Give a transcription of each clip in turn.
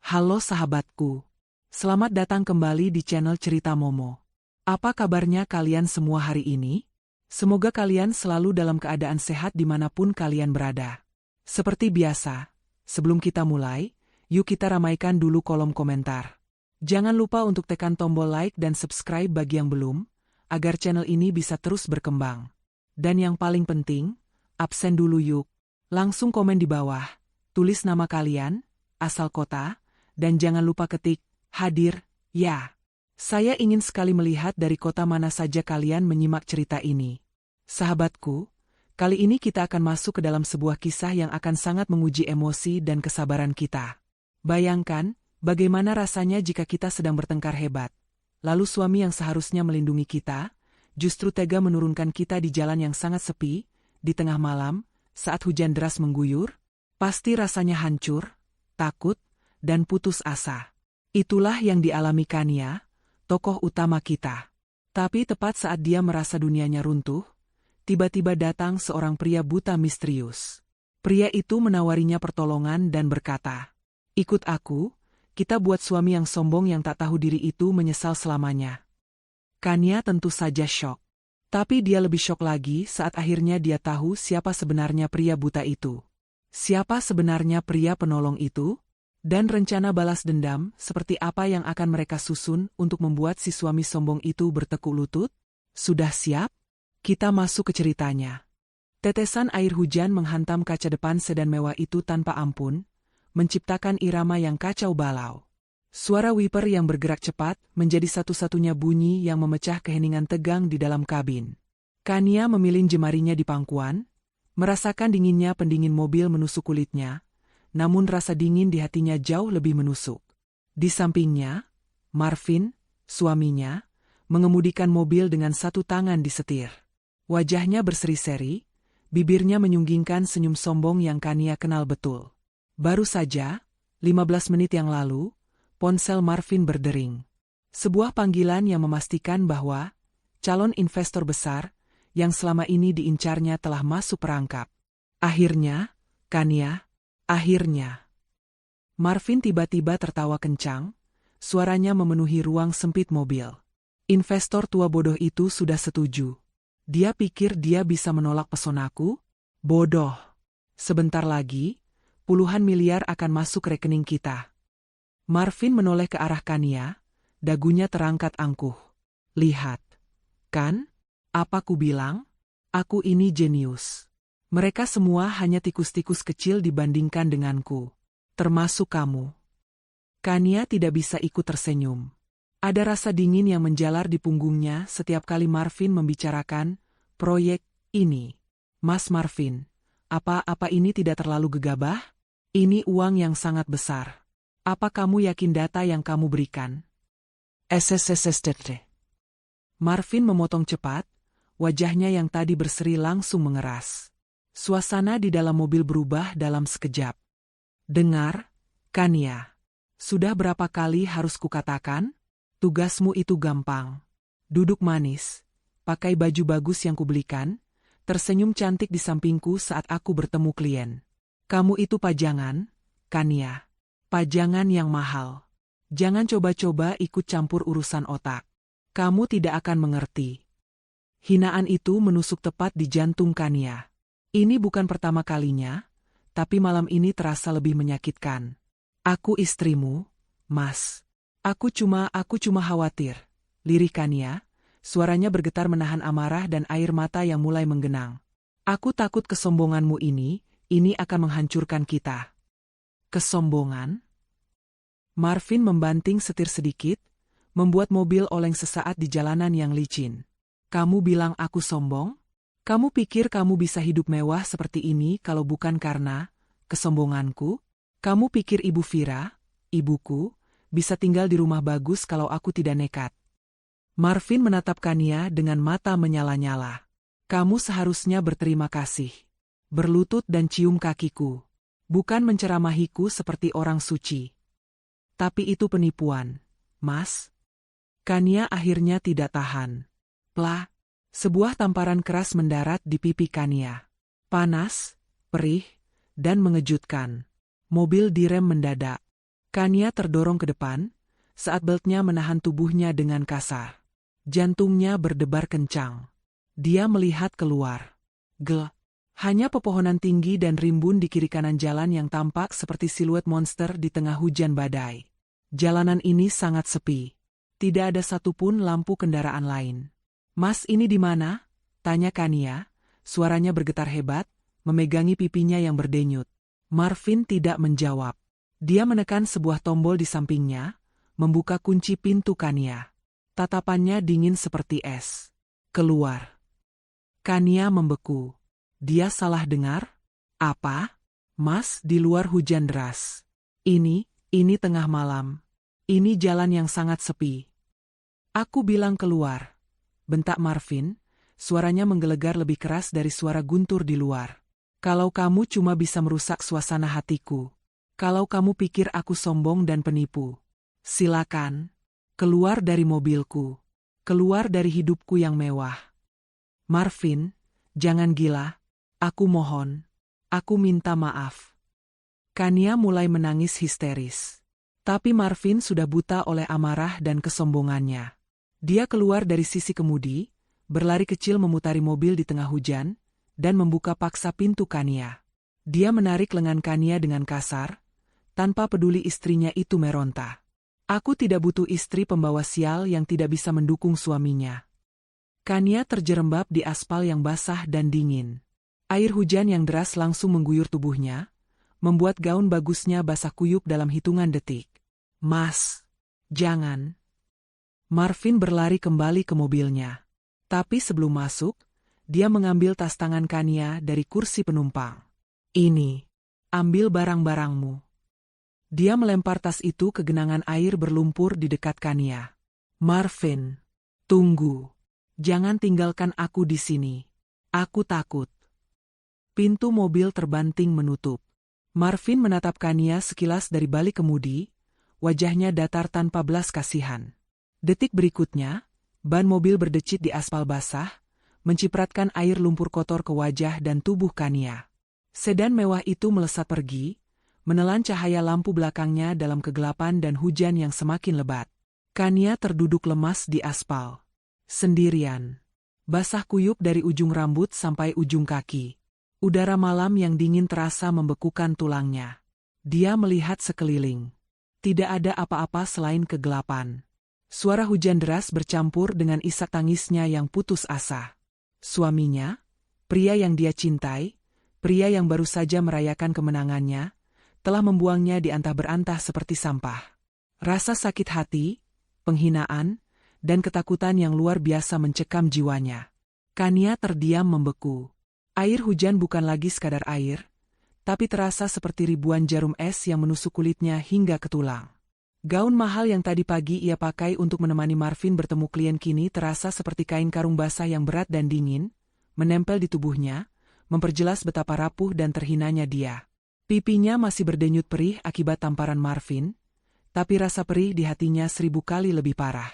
Halo sahabatku. Selamat datang kembali di channel Cerita Momo. Apa kabarnya kalian semua hari ini? Semoga kalian selalu dalam keadaan sehat dimanapun kalian berada. Seperti biasa, sebelum kita mulai, yuk kita ramaikan dulu kolom komentar. Jangan lupa untuk tekan tombol like dan subscribe bagi yang belum, agar channel ini bisa terus berkembang. Dan yang paling penting, absen dulu yuk. Langsung komen di bawah, tulis nama kalian, asal kota, dan jangan lupa ketik, hadir, ya. Saya ingin sekali melihat dari kota mana saja kalian menyimak cerita ini. Sahabatku, kali ini kita akan masuk ke dalam sebuah kisah yang akan sangat menguji emosi dan kesabaran kita. Bayangkan, bagaimana rasanya jika kita sedang bertengkar hebat. Lalu suami yang seharusnya melindungi kita, justru tega menurunkan kita di jalan yang sangat sepi, di tengah malam, saat hujan deras mengguyur. Pasti rasanya hancur, takut, dan putus asa. Itulah yang dialami Kania, tokoh utama kita. Tapi tepat saat dia merasa dunianya runtuh, tiba-tiba datang seorang pria buta misterius. Pria itu menawarinya pertolongan dan berkata, "Ikut aku, kita buat suami yang sombong yang tak tahu diri itu menyesal selamanya." Kania tentu saja syok. Tapi dia lebih syok lagi saat akhirnya dia tahu siapa sebenarnya pria buta itu. Siapa sebenarnya pria penolong itu? Dan rencana balas dendam seperti apa yang akan mereka susun untuk membuat si suami sombong itu bertekuk lutut? Sudah siap? Kita masuk ke ceritanya. Tetesan air hujan menghantam kaca depan sedan mewah itu tanpa ampun, menciptakan irama yang kacau balau. Suara wiper yang bergerak cepat menjadi satu-satunya bunyi yang memecah keheningan tegang di dalam kabin. Kania memilin jemarinya di pangkuan, merasakan dinginnya pendingin mobil menusuk kulitnya. Namun rasa dingin di hatinya jauh lebih menusuk. Di sampingnya, Marvin, suaminya, mengemudikan mobil dengan satu tangan di setir. Wajahnya berseri-seri, bibirnya menyunggingkan senyum sombong yang Kania kenal betul. Baru saja, 15 menit yang lalu, ponsel Marvin berdering. Sebuah panggilan yang memastikan bahwa calon investor besar yang selama ini diincarnya telah masuk perangkap. Akhirnya, Kania, akhirnya. Marvin tiba-tiba tertawa kencang, suaranya memenuhi ruang sempit mobil. Investor tua bodoh itu sudah setuju. Dia pikir dia bisa menolak pesonaku? Bodoh. Sebentar lagi, puluhan miliar akan masuk rekening kita. Marvin menoleh ke arah Kania, dagunya terangkat angkuh. Lihat. Kan? Apa ku bilang? Aku ini jenius. Mereka semua hanya tikus-tikus kecil dibandingkan denganku. Termasuk kamu. Kania tidak bisa ikut tersenyum. Ada rasa dingin yang menjalar di punggungnya setiap kali Marvin membicarakan proyek ini. Mas Marvin, apa ini tidak terlalu gegabah? Ini uang yang sangat besar. Apa kamu yakin data yang kamu berikan? SSSSTT. Marvin memotong cepat, wajahnya yang tadi berseri langsung mengeras. Suasana di dalam mobil berubah dalam sekejap. Dengar, Kania. Sudah berapa kali harus kukatakan? Tugasmu itu gampang. Duduk manis, pakai baju bagus yang kubelikan, tersenyum cantik di sampingku saat aku bertemu klien. Kamu itu pajangan, Kania. Pajangan yang mahal. Jangan coba-coba ikut campur urusan otak. Kamu tidak akan mengerti. Hinaan itu menusuk tepat di jantung Kania. Ini bukan pertama kalinya, tapi malam ini terasa lebih menyakitkan. Aku istrimu, Mas. Aku cuma khawatir. Lirik Kania, suaranya bergetar menahan amarah dan air mata yang mulai menggenang. Aku takut kesombonganmu ini akan menghancurkan kita. Kesombongan? Marvin membanting setir sedikit, membuat mobil oleng sesaat di jalanan yang licin. Kamu bilang aku sombong? Kamu pikir kamu bisa hidup mewah seperti ini kalau bukan karena kesombonganku? Kamu pikir Ibu Vira, ibuku, bisa tinggal di rumah bagus kalau aku tidak nekat? Marvin menatap Kania dengan mata menyala-nyala. Kamu seharusnya berterima kasih. Berlutut dan cium kakiku. Bukan menceramahiku seperti orang suci. Tapi itu penipuan, Mas. Kania akhirnya tidak tahan. Plah. Sebuah tamparan keras mendarat di pipi Kania. Panas, perih, dan mengejutkan. Mobil direm mendadak. Kania terdorong ke depan, saat beltnya menahan tubuhnya dengan kasar. Jantungnya berdebar kencang. Dia melihat keluar. Hanya pepohonan tinggi dan rimbun di kiri kanan jalan yang tampak seperti siluet monster di tengah hujan badai. Jalanan ini sangat sepi. Tidak ada satupun lampu kendaraan lain. "Mas, ini di mana?" tanya Kania. Suaranya bergetar hebat, memegangi pipinya yang berdenyut. Marvin tidak menjawab. Dia menekan sebuah tombol di sampingnya, membuka kunci pintu Kania. Tatapannya dingin seperti es. "Keluar." Kania membeku. Dia salah dengar? "Apa? Mas, di luar hujan deras. Ini tengah malam. Ini jalan yang sangat sepi." "Aku bilang keluar," bentak Marvin. Suaranya menggelegar lebih keras dari suara guntur di luar. "Kalau kamu cuma bisa merusak suasana hatiku. Kalau kamu pikir aku sombong dan penipu. Silakan. Keluar dari mobilku. Keluar dari hidupku yang mewah." "Marvin, jangan gila. Aku mohon. Aku minta maaf." Kania mulai menangis histeris. Tapi Marvin sudah buta oleh amarah dan kesombongannya. Dia keluar dari sisi kemudi, berlari kecil memutari mobil di tengah hujan, dan membuka paksa pintu Kania. Dia menarik lengan Kania dengan kasar, tanpa peduli istrinya itu meronta. "Aku tidak butuh istri pembawa sial yang tidak bisa mendukung suaminya." Kania terjerembab di aspal yang basah dan dingin. Air hujan yang deras langsung mengguyur tubuhnya, membuat gaun bagusnya basah kuyup dalam hitungan detik. "Mas, jangan." Marvin berlari kembali ke mobilnya. Tapi sebelum masuk, dia mengambil tas tangan Kania dari kursi penumpang. "Ini, ambil barang-barangmu." Dia melempar tas itu ke genangan air berlumpur di dekat Kania. "Marvin, tunggu. Jangan tinggalkan aku di sini. Aku takut." Pintu mobil terbanting menutup. Marvin menatap Kania sekilas dari balik kemudi, wajahnya datar tanpa belas kasihan. Detik berikutnya, ban mobil berdecit di aspal basah, mencipratkan air lumpur kotor ke wajah dan tubuh Kania. Sedan mewah itu melesat pergi, menelan cahaya lampu belakangnya dalam kegelapan dan hujan yang semakin lebat. Kania terduduk lemas di aspal. Sendirian. Basah kuyup dari ujung rambut sampai ujung kaki. Udara malam yang dingin terasa membekukan tulangnya. Dia melihat sekeliling. Tidak ada apa-apa selain kegelapan. Suara hujan deras bercampur dengan isak tangisnya yang putus asa. Suaminya, pria yang dia cintai, pria yang baru saja merayakan kemenangannya, telah membuangnya di antah-berantah seperti sampah. Rasa sakit hati, penghinaan, dan ketakutan yang luar biasa mencekam jiwanya. Kania terdiam membeku. Air hujan bukan lagi sekadar air, tapi terasa seperti ribuan jarum es yang menusuk kulitnya hingga ke tulang. Gaun mahal yang tadi pagi ia pakai untuk menemani Marvin bertemu klien kini terasa seperti kain karung basah yang berat dan dingin, menempel di tubuhnya, memperjelas betapa rapuh dan terhinanya dia. Pipinya masih berdenyut perih akibat tamparan Marvin, tapi rasa perih di hatinya 1000 kali lebih parah.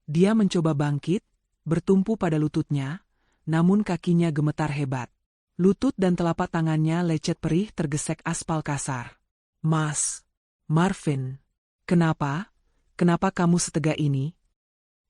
Dia mencoba bangkit, bertumpu pada lututnya, namun kakinya gemetar hebat. Lutut dan telapak tangannya lecet perih tergesek aspal kasar. "Mas, Marvin. Kenapa? Kenapa kamu setega ini?"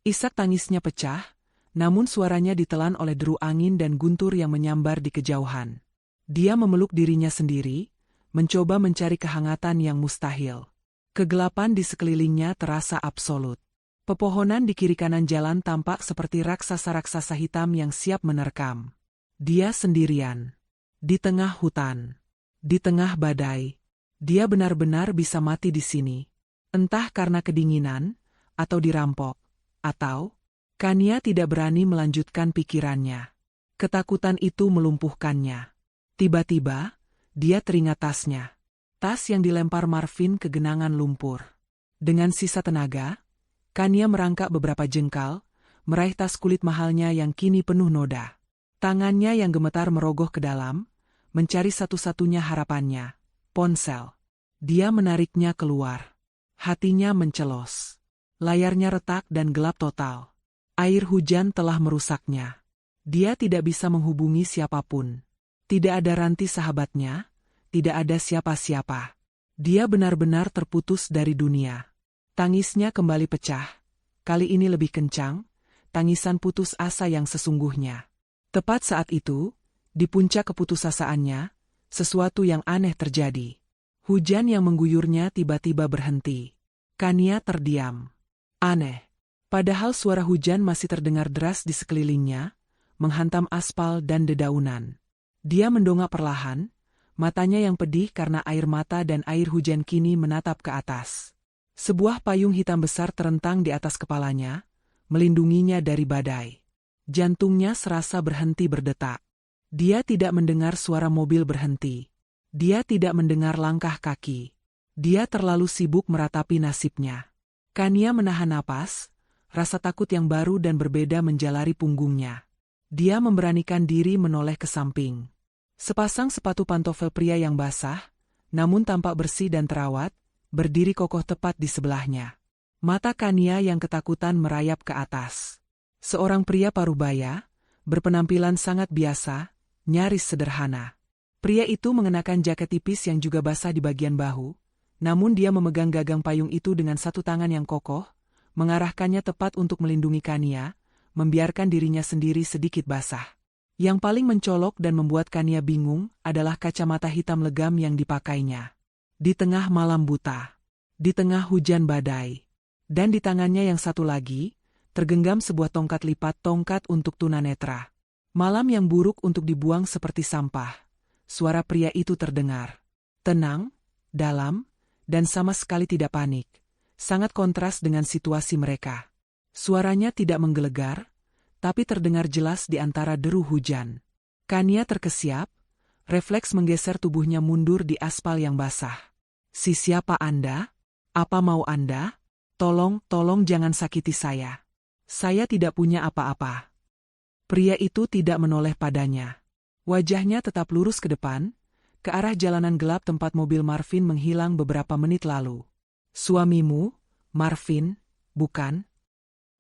Isak tangisnya pecah, namun suaranya ditelan oleh deru angin dan guntur yang menyambar di kejauhan. Dia memeluk dirinya sendiri, mencoba mencari kehangatan yang mustahil. Kegelapan di sekelilingnya terasa absolut. Pepohonan di kiri kanan jalan tampak seperti raksasa-raksasa hitam yang siap menerkam. Dia sendirian. Di tengah hutan. Di tengah badai. Dia benar-benar bisa mati di sini. Entah karena kedinginan, atau dirampok, atau Kania tidak berani melanjutkan pikirannya. Ketakutan itu melumpuhkannya. Tiba-tiba, dia teringat tasnya. Tas yang dilempar Marvin ke genangan lumpur. Dengan sisa tenaga, Kania merangkak beberapa jengkal, meraih tas kulit mahalnya yang kini penuh noda. Tangannya yang gemetar merogoh ke dalam, mencari satu-satunya harapannya, ponsel. Dia menariknya keluar. Hatinya mencelos. Layarnya retak dan gelap total. Air hujan telah merusaknya. Dia tidak bisa menghubungi siapapun. Tidak ada ranti sahabatnya, tidak ada siapa-siapa. Dia benar-benar terputus dari dunia. Tangisnya kembali pecah. Kali ini lebih kencang, tangisan putus asa yang sesungguhnya. Tepat saat itu, di puncak keputusasaannya, sesuatu yang aneh terjadi. Hujan yang mengguyurnya tiba-tiba berhenti. Kania terdiam. Aneh. Padahal suara hujan masih terdengar deras di sekelilingnya, menghantam aspal dan dedaunan. Dia mendongak perlahan, matanya yang pedih karena air mata dan air hujan kini menatap ke atas. Sebuah payung hitam besar terentang di atas kepalanya, melindunginya dari badai. Jantungnya serasa berhenti berdetak. Dia tidak mendengar suara mobil berhenti. Dia tidak mendengar langkah kaki. Dia terlalu sibuk meratapi nasibnya. Kania menahan napas, rasa takut yang baru dan berbeda menjalari punggungnya. Dia memberanikan diri menoleh ke samping. Sepasang sepatu pantofel pria yang basah, namun tampak bersih dan terawat, berdiri kokoh tepat di sebelahnya. Mata Kania yang ketakutan merayap ke atas. Seorang pria parubaya, berpenampilan sangat biasa, nyaris sederhana. Pria itu mengenakan jaket tipis yang juga basah di bagian bahu, namun dia memegang gagang payung itu dengan satu tangan yang kokoh, mengarahkannya tepat untuk melindungi Kania, membiarkan dirinya sendiri sedikit basah. Yang paling mencolok dan membuat Kania bingung adalah kacamata hitam legam yang dipakainya. Di tengah malam buta, di tengah hujan badai, dan di tangannya yang satu lagi, tergenggam sebuah tongkat lipat tongkat untuk tunanetra. Malam yang buruk untuk dibuang seperti sampah. Suara pria itu terdengar. Tenang, dalam, dan sama sekali tidak panik. Sangat kontras dengan situasi mereka. Suaranya tidak menggelegar, tapi terdengar jelas di antara deru hujan. Kania terkesiap, refleks menggeser tubuhnya mundur di aspal yang basah. Si siapa Anda? Apa mau Anda? Tolong jangan sakiti saya. Saya tidak punya apa-apa. Pria itu tidak menoleh padanya. Wajahnya tetap lurus ke depan, ke arah jalanan gelap tempat mobil Marvin menghilang beberapa menit lalu. Suamimu, Marvin, bukan?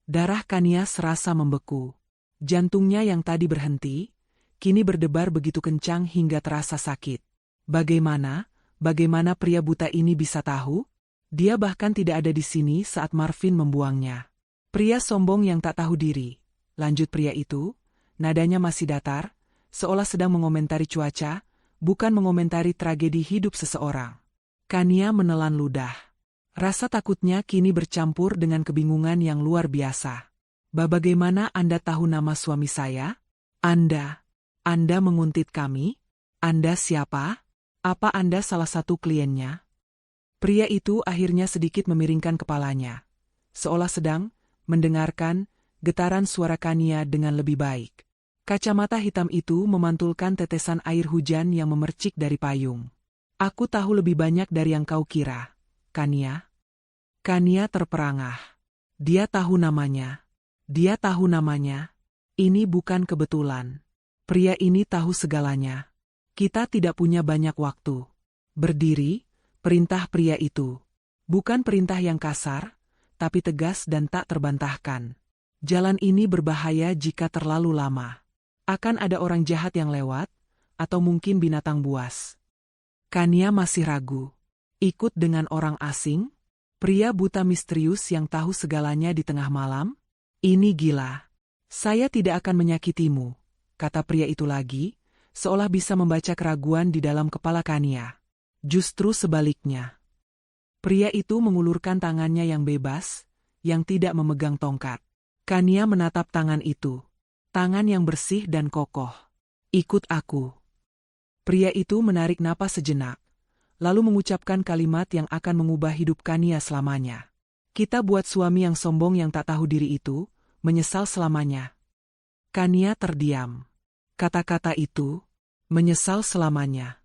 Darah Kania serasa membeku. Jantungnya yang tadi berhenti, kini berdebar begitu kencang hingga terasa sakit. Bagaimana pria buta ini bisa tahu? Dia bahkan tidak ada di sini saat Marvin membuangnya. Pria sombong yang tak tahu diri, lanjut pria itu, nadanya masih datar, seolah sedang mengomentari cuaca, bukan mengomentari tragedi hidup seseorang. Kania menelan ludah. Rasa takutnya kini bercampur dengan kebingungan yang luar biasa. Bagaimana Anda tahu nama suami saya? Anda menguntit kami? Anda siapa? Apa Anda salah satu kliennya? Pria itu akhirnya sedikit memiringkan kepalanya, seolah sedang mendengarkan getaran suara Kania dengan lebih baik. Kacamata hitam itu memantulkan tetesan air hujan yang memercik dari payung. Aku tahu lebih banyak dari yang kau kira, Kania. Kania terperangah. Dia tahu namanya. Ini bukan kebetulan. Pria ini tahu segalanya. Kita tidak punya banyak waktu. Berdiri, perintah pria itu. Bukan perintah yang kasar, tapi tegas dan tak terbantahkan. Jalan ini berbahaya jika terlalu lama. Akan ada orang jahat yang lewat, atau mungkin binatang buas. Kania masih ragu. Ikut dengan orang asing? Pria buta misterius yang tahu segalanya di tengah malam? Ini gila. Saya tidak akan menyakitimu, kata pria itu lagi, seolah bisa membaca keraguan di dalam kepala Kania. Justru sebaliknya. Pria itu mengulurkan tangannya yang bebas, yang tidak memegang tongkat. Kania menatap tangan itu. Tangan yang bersih dan kokoh. Ikut aku. Pria itu menarik napas sejenak, lalu mengucapkan kalimat yang akan mengubah hidup Kania selamanya. Kita buat suami yang sombong yang tak tahu diri itu, menyesal selamanya. Kania terdiam. Kata-kata itu, menyesal selamanya.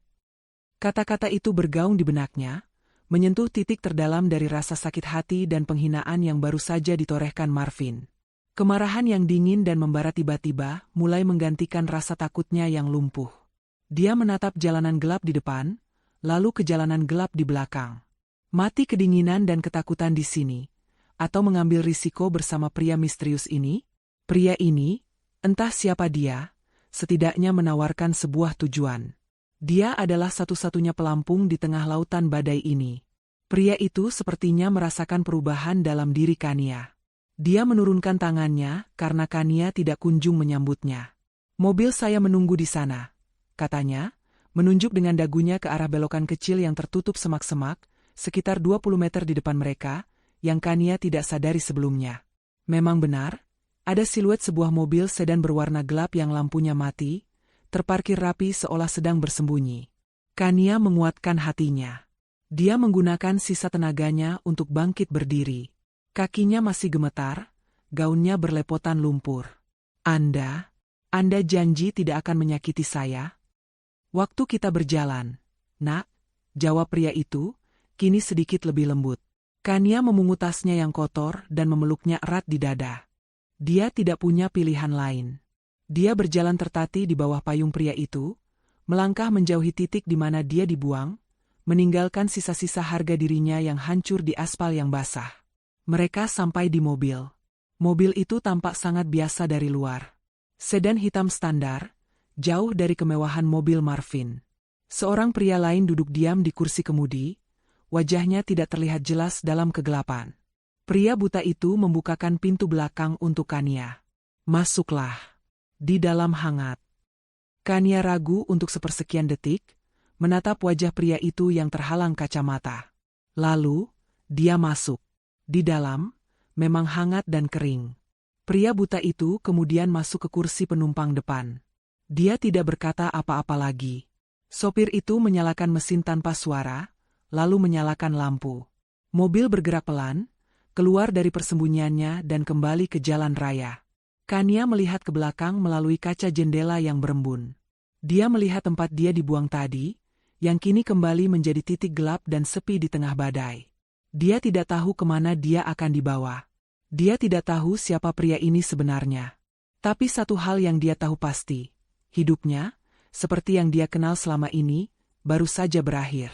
Kata-kata itu bergaung di benaknya, menyentuh titik terdalam dari rasa sakit hati dan penghinaan yang baru saja ditorehkan Marvin. Kemarahan yang dingin dan membara tiba-tiba mulai menggantikan rasa takutnya yang lumpuh. Dia menatap jalanan gelap di depan, lalu ke jalanan gelap di belakang. Mati kedinginan dan ketakutan di sini, atau mengambil risiko bersama pria misterius ini? Pria ini, entah siapa dia, setidaknya menawarkan sebuah tujuan. Dia adalah satu-satunya pelampung di tengah lautan badai ini. Pria itu sepertinya merasakan perubahan dalam diri Kania. Dia menurunkan tangannya karena Kania tidak kunjung menyambutnya. "Mobil saya menunggu di sana," katanya, menunjuk dengan dagunya ke arah belokan kecil yang tertutup semak-semak, sekitar 20 meter di depan mereka, yang Kania tidak sadari sebelumnya. Memang benar, ada siluet sebuah mobil sedan berwarna gelap yang lampunya mati, terparkir rapi seolah sedang bersembunyi. Kania menguatkan hatinya. Dia menggunakan sisa tenaganya untuk bangkit berdiri. Kakinya masih gemetar, gaunnya berlepotan lumpur. Anda janji tidak akan menyakiti saya?" "Waktu kita berjalan, Nak," jawab pria itu, kini sedikit lebih lembut. Kania memungut tasnya yang kotor dan memeluknya erat di dada. Dia tidak punya pilihan lain. Dia berjalan tertatih di bawah payung pria itu, melangkah menjauhi titik di mana dia dibuang, meninggalkan sisa-sisa harga dirinya yang hancur di aspal yang basah. Mereka sampai di mobil. Mobil itu tampak sangat biasa dari luar. Sedan hitam standar, jauh dari kemewahan mobil Marvin. Seorang pria lain duduk diam di kursi kemudi, wajahnya tidak terlihat jelas dalam kegelapan. Pria buta itu membukakan pintu belakang untuk Kania. "Masuklah." Di dalam hangat. Kania ragu untuk sepersekian detik, menatap wajah pria itu yang terhalang kacamata. Lalu, dia masuk. Di dalam, memang hangat dan kering. Pria buta itu kemudian masuk ke kursi penumpang depan. Dia tidak berkata apa-apa lagi. Sopir itu menyalakan mesin tanpa suara, lalu menyalakan lampu. Mobil bergerak pelan, keluar dari persembunyiannya dan kembali ke jalan raya. Kania melihat ke belakang melalui kaca jendela yang berembun. Dia melihat tempat dia dibuang tadi, yang kini kembali menjadi titik gelap dan sepi di tengah badai. Dia tidak tahu kemana dia akan dibawa. Dia tidak tahu siapa pria ini sebenarnya. Tapi satu hal yang dia tahu pasti, hidupnya, seperti yang dia kenal selama ini, baru saja berakhir.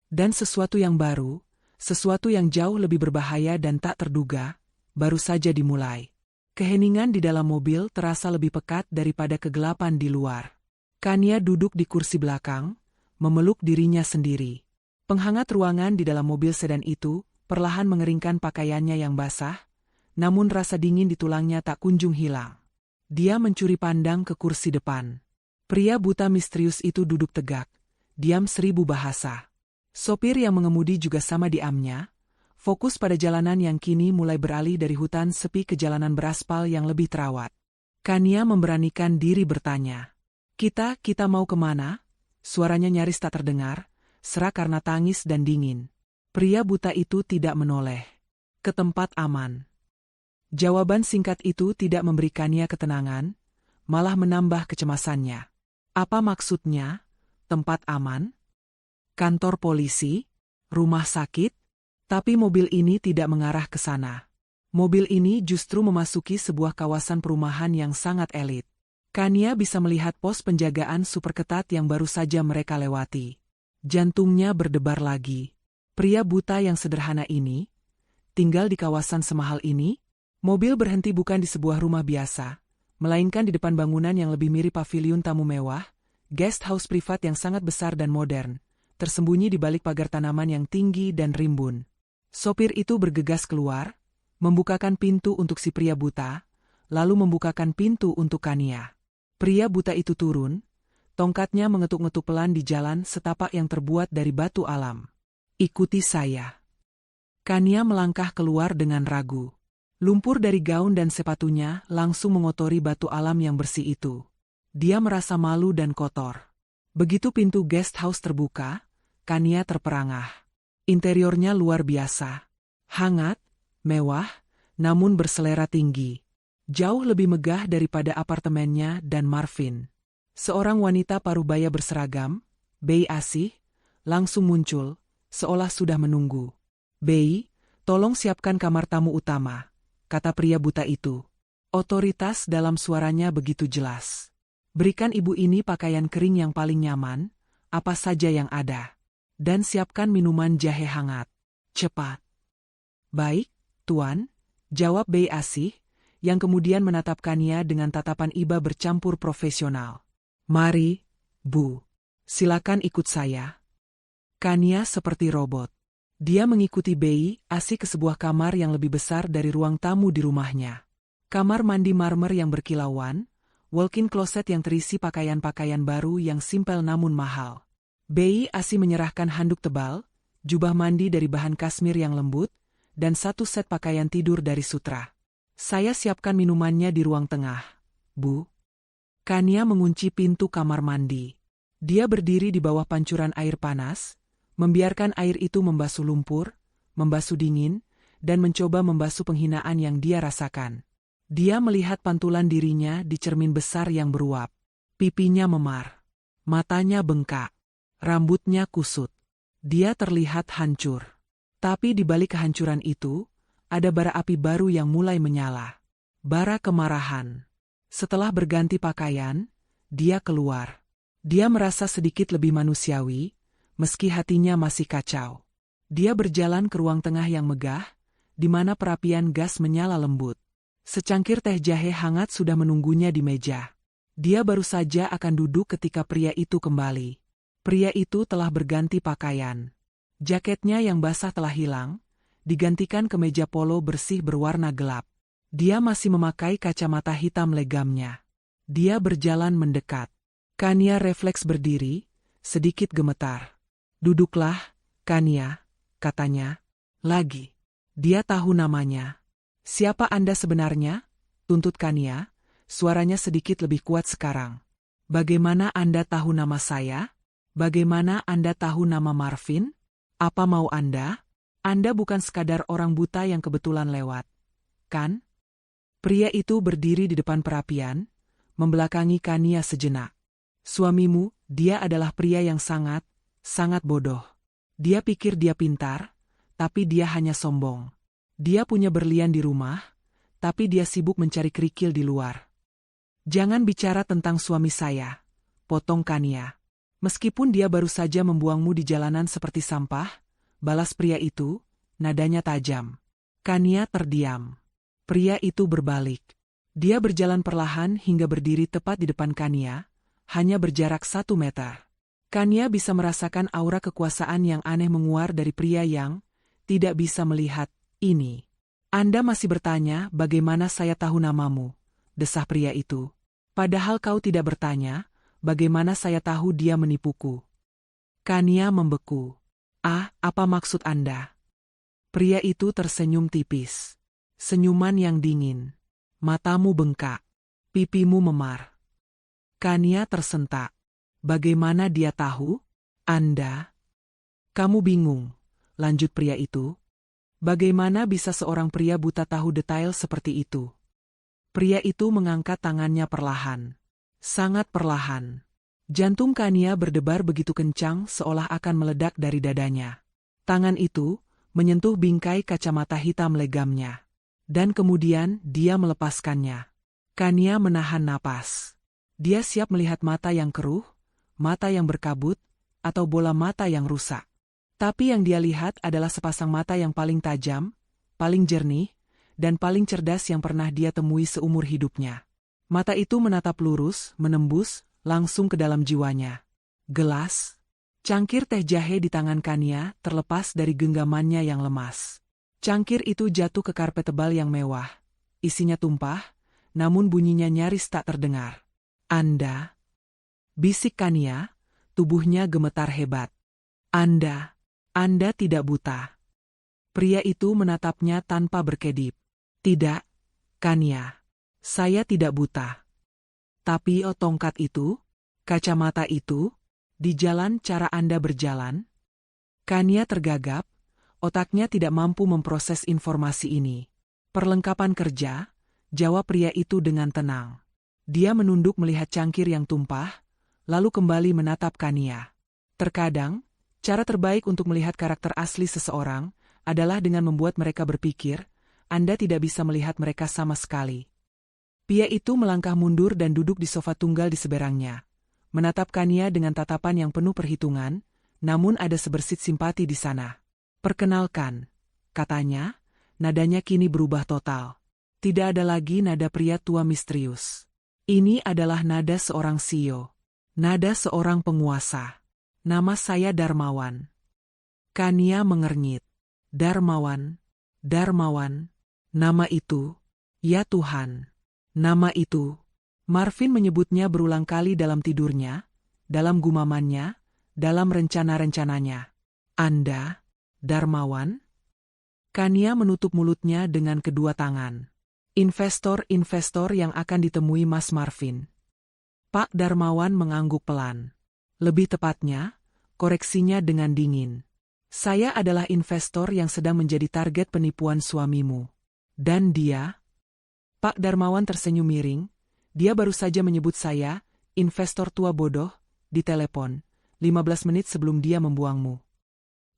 Dan sesuatu yang baru, sesuatu yang jauh lebih berbahaya dan tak terduga, baru saja dimulai. Keheningan di dalam mobil terasa lebih pekat daripada kegelapan di luar. Kania duduk di kursi belakang, memeluk dirinya sendiri. Penghangat ruangan di dalam mobil sedan itu perlahan mengeringkan pakaiannya yang basah, namun rasa dingin di tulangnya tak kunjung hilang. Dia mencuri pandang ke kursi depan. Pria buta misterius itu duduk tegak, diam 1000 bahasa. Sopir yang mengemudi juga sama diamnya, fokus pada jalanan yang kini mulai beralih dari hutan sepi ke jalanan beraspal yang lebih terawat. Kania memberanikan diri bertanya. Kita mau kemana?" Suaranya nyaris tak terdengar, serak karena tangis dan dingin. Pria buta itu tidak menoleh. "Ke tempat aman." Jawaban singkat itu tidak memberikannya ketenangan, malah menambah kecemasannya. Apa maksudnya, tempat aman? Kantor polisi? Rumah sakit? Tapi mobil ini tidak mengarah ke sana. Mobil ini justru memasuki sebuah kawasan perumahan yang sangat elit. Kania bisa melihat pos penjagaan super ketat yang baru saja mereka lewati. Jantungnya berdebar lagi. Pria buta yang sederhana ini, tinggal di kawasan semahal ini? Mobil berhenti bukan di sebuah rumah biasa, melainkan di depan bangunan yang lebih mirip paviliun tamu mewah, guest house privat yang sangat besar dan modern, tersembunyi di balik pagar tanaman yang tinggi dan rimbun. Sopir itu bergegas keluar, membukakan pintu untuk si pria buta, lalu membukakan pintu untuk Kania. Pria buta itu turun, tongkatnya mengetuk-ngetuk pelan di jalan setapak yang terbuat dari batu alam. "Ikuti saya." Kania melangkah keluar dengan ragu. Lumpur dari gaun dan sepatunya langsung mengotori batu alam yang bersih itu. Dia merasa malu dan kotor. Begitu pintu guest house terbuka, Kania terperangah. Interiornya luar biasa. Hangat, mewah, namun berselera tinggi. Jauh lebih megah daripada apartemennya dan Marvin. Seorang wanita parubaya berseragam, Bei Asih, langsung muncul, seolah sudah menunggu. "Bei, tolong siapkan kamar tamu utama," kata pria buta itu. Otoritas dalam suaranya begitu jelas. "Berikan ibu ini pakaian kering yang paling nyaman, apa saja yang ada. Dan siapkan minuman jahe hangat. Cepat." "Baik, Tuan," jawab Bei Asih, yang kemudian menatap Kania dengan tatapan iba bercampur profesional. "Mari, Bu." Silakan ikut saya. Kania seperti robot. Dia mengikuti Bei Asi ke sebuah kamar yang lebih besar dari ruang tamu di rumahnya. Kamar mandi marmer yang berkilauan, walk-in closet yang terisi pakaian-pakaian baru yang simpel namun mahal. Bei Asi menyerahkan handuk tebal, jubah mandi dari bahan kasmir yang lembut, dan satu set pakaian tidur dari sutra. Saya siapkan minumannya di ruang tengah, Bu. Kania mengunci pintu kamar mandi. Dia berdiri di bawah pancuran air panas, membiarkan air itu membasuh lumpur, membasuh dingin, dan mencoba membasuh penghinaan yang dia rasakan. Dia melihat pantulan dirinya di cermin besar yang beruap. Pipinya memar. Matanya bengkak. Rambutnya kusut. Dia terlihat hancur. Tapi di balik kehancuran itu, ada bara api baru yang mulai menyala. Bara kemarahan. Setelah berganti pakaian, dia keluar. Dia merasa sedikit lebih manusiawi, meski hatinya masih kacau. Dia berjalan ke ruang tengah yang megah, di mana perapian gas menyala lembut. Secangkir teh jahe hangat sudah menunggunya di meja. Dia baru saja akan duduk ketika pria itu kembali. Pria itu telah berganti pakaian. Jaketnya yang basah telah hilang, digantikan kemeja polo bersih berwarna gelap. Dia masih memakai kacamata hitam legamnya. Dia berjalan mendekat. Kania refleks berdiri, sedikit gemetar. "Duduklah, Kania," katanya. Lagi. Dia tahu namanya. "Siapa Anda sebenarnya?" tuntut Kania, suaranya sedikit lebih kuat sekarang. "Bagaimana Anda tahu nama saya? Bagaimana Anda tahu nama Marvin? Apa mau Anda? Anda bukan sekadar orang buta yang kebetulan lewat, kan?" Pria itu berdiri di depan perapian, membelakangi Kania sejenak. "Suamimu, dia adalah pria yang sangat bodoh. Dia pikir dia pintar, tapi dia hanya sombong. Dia punya berlian di rumah, tapi dia sibuk mencari kerikil di luar." "Jangan bicara tentang suami saya," potong Kania. "Meskipun dia baru saja membuangmu di jalanan seperti sampah," balas pria itu, nadanya tajam. Kania terdiam. Pria itu berbalik. Dia berjalan perlahan hingga berdiri tepat di depan Kania, hanya berjarak 1 meter. Kania bisa merasakan aura kekuasaan yang aneh menguar dari pria yang tidak bisa melihat ini. "Anda masih bertanya bagaimana saya tahu namamu," desah pria itu. "Padahal kau tidak bertanya, bagaimana saya tahu dia menipuku." Kania membeku. Apa maksud Anda?" Pria itu tersenyum tipis. Senyuman yang dingin. Matamu bengkak. Pipimu memar. Kania tersentak. "Bagaimana dia tahu? Anda?" "Kamu bingung," lanjut pria itu. "Bagaimana bisa seorang pria buta tahu detail seperti itu?" Pria itu mengangkat tangannya perlahan. Sangat perlahan. Jantung Kania berdebar begitu kencang seolah akan meledak dari dadanya. Tangan itu menyentuh bingkai kacamata hitam legamnya. Dan kemudian dia melepaskannya. Kania menahan napas. Dia siap melihat mata yang keruh, mata yang berkabut, atau bola mata yang rusak. Tapi yang dia lihat adalah sepasang mata yang paling tajam, paling jernih, dan paling cerdas yang pernah dia temui seumur hidupnya. Mata itu menatap lurus, menembus, langsung ke dalam jiwanya. Gelas. Cangkir teh jahe di tangan Kania terlepas dari genggamannya yang lemas. Cangkir itu jatuh ke karpet tebal yang mewah. Isinya tumpah, namun bunyinya nyaris tak terdengar. "Anda?" bisik Kania, tubuhnya gemetar hebat. Anda tidak buta." Pria itu menatapnya tanpa berkedip. "Tidak, Kania. Saya tidak buta. Tapi tongkat itu, kacamata itu, di jalan cara Anda berjalan?" Kania tergagap, otaknya tidak mampu memproses informasi ini. "Perlengkapan kerja," jawab pria itu dengan tenang. Dia menunduk melihat cangkir yang tumpah, lalu kembali menatap Kania. Terkadang, cara terbaik untuk melihat karakter asli seseorang adalah dengan membuat mereka berpikir, Anda tidak bisa melihat mereka sama sekali. Pria itu melangkah mundur dan duduk di sofa tunggal di seberangnya. Menatap Kania dengan tatapan yang penuh perhitungan, namun ada sebersit simpati di sana. "Perkenalkan," katanya, nadanya kini berubah total. Tidak ada lagi nada pria tua misterius. Ini adalah nada seorang CEO. Nada seorang penguasa. Nama saya Darmawan. Kania mengernyit. Darmawan, Darmawan. Nama itu, ya Tuhan. Nama itu. Marvin menyebutnya berulang kali dalam tidurnya, dalam gumamannya, dalam rencana-rencananya. Anda, Darmawan? Kania menutup mulutnya dengan kedua tangan. Investor-investor yang akan ditemui Mas Marvin. Pak Darmawan mengangguk pelan. Lebih tepatnya, koreksinya dengan dingin. Saya adalah investor yang sedang menjadi target penipuan suamimu. Dan dia? Pak Darmawan tersenyum miring. Dia baru saja menyebut saya, investor tua bodoh, di telepon, 15 menit sebelum dia membuangmu.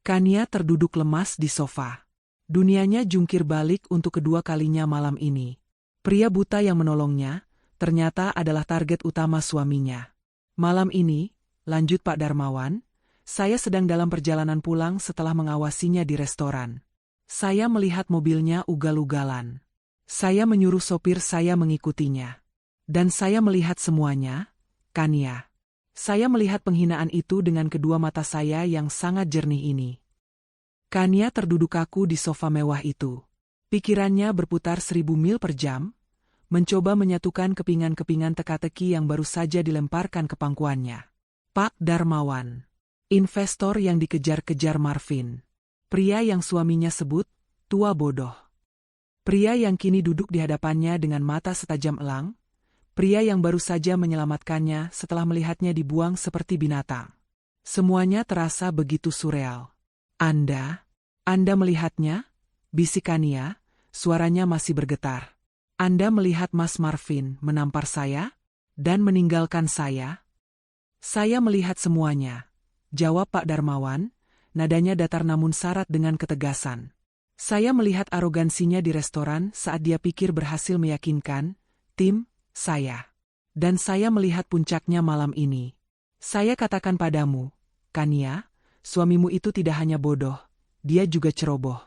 Kania terduduk lemas di sofa. Dunianya jungkir balik untuk kedua kalinya malam ini. Pria buta yang menolongnya, ternyata adalah target utama suaminya. Malam ini, lanjut Pak Darmawan, saya sedang dalam perjalanan pulang setelah mengawasinya di restoran. Saya melihat mobilnya ugal-ugalan. Saya menyuruh sopir saya mengikutinya. Dan saya melihat semuanya, Kania. Saya melihat penghinaan itu dengan kedua mata saya yang sangat jernih ini. Kania terduduk kaku di sofa mewah itu. Pikirannya berputar 1000 mil per jam, mencoba menyatukan kepingan-kepingan teka-teki yang baru saja dilemparkan ke pangkuannya. Pak Darmawan. Investor yang dikejar-kejar Marvin. Pria yang suaminya sebut, tua bodoh. Pria yang kini duduk di hadapannya dengan mata setajam elang. Pria yang baru saja menyelamatkannya setelah melihatnya dibuang seperti binatang. Semuanya terasa begitu surreal. Anda melihatnya? Bisik Kania, suaranya masih bergetar. Anda melihat Mas Marvin menampar saya? Dan meninggalkan saya? Saya melihat semuanya, jawab Pak Darmawan, nadanya datar namun syarat dengan ketegasan. Saya melihat arogansinya di restoran saat dia pikir berhasil meyakinkan tim saya. Dan saya melihat puncaknya malam ini. Saya katakan padamu, Kania, suamimu itu tidak hanya bodoh, dia juga ceroboh.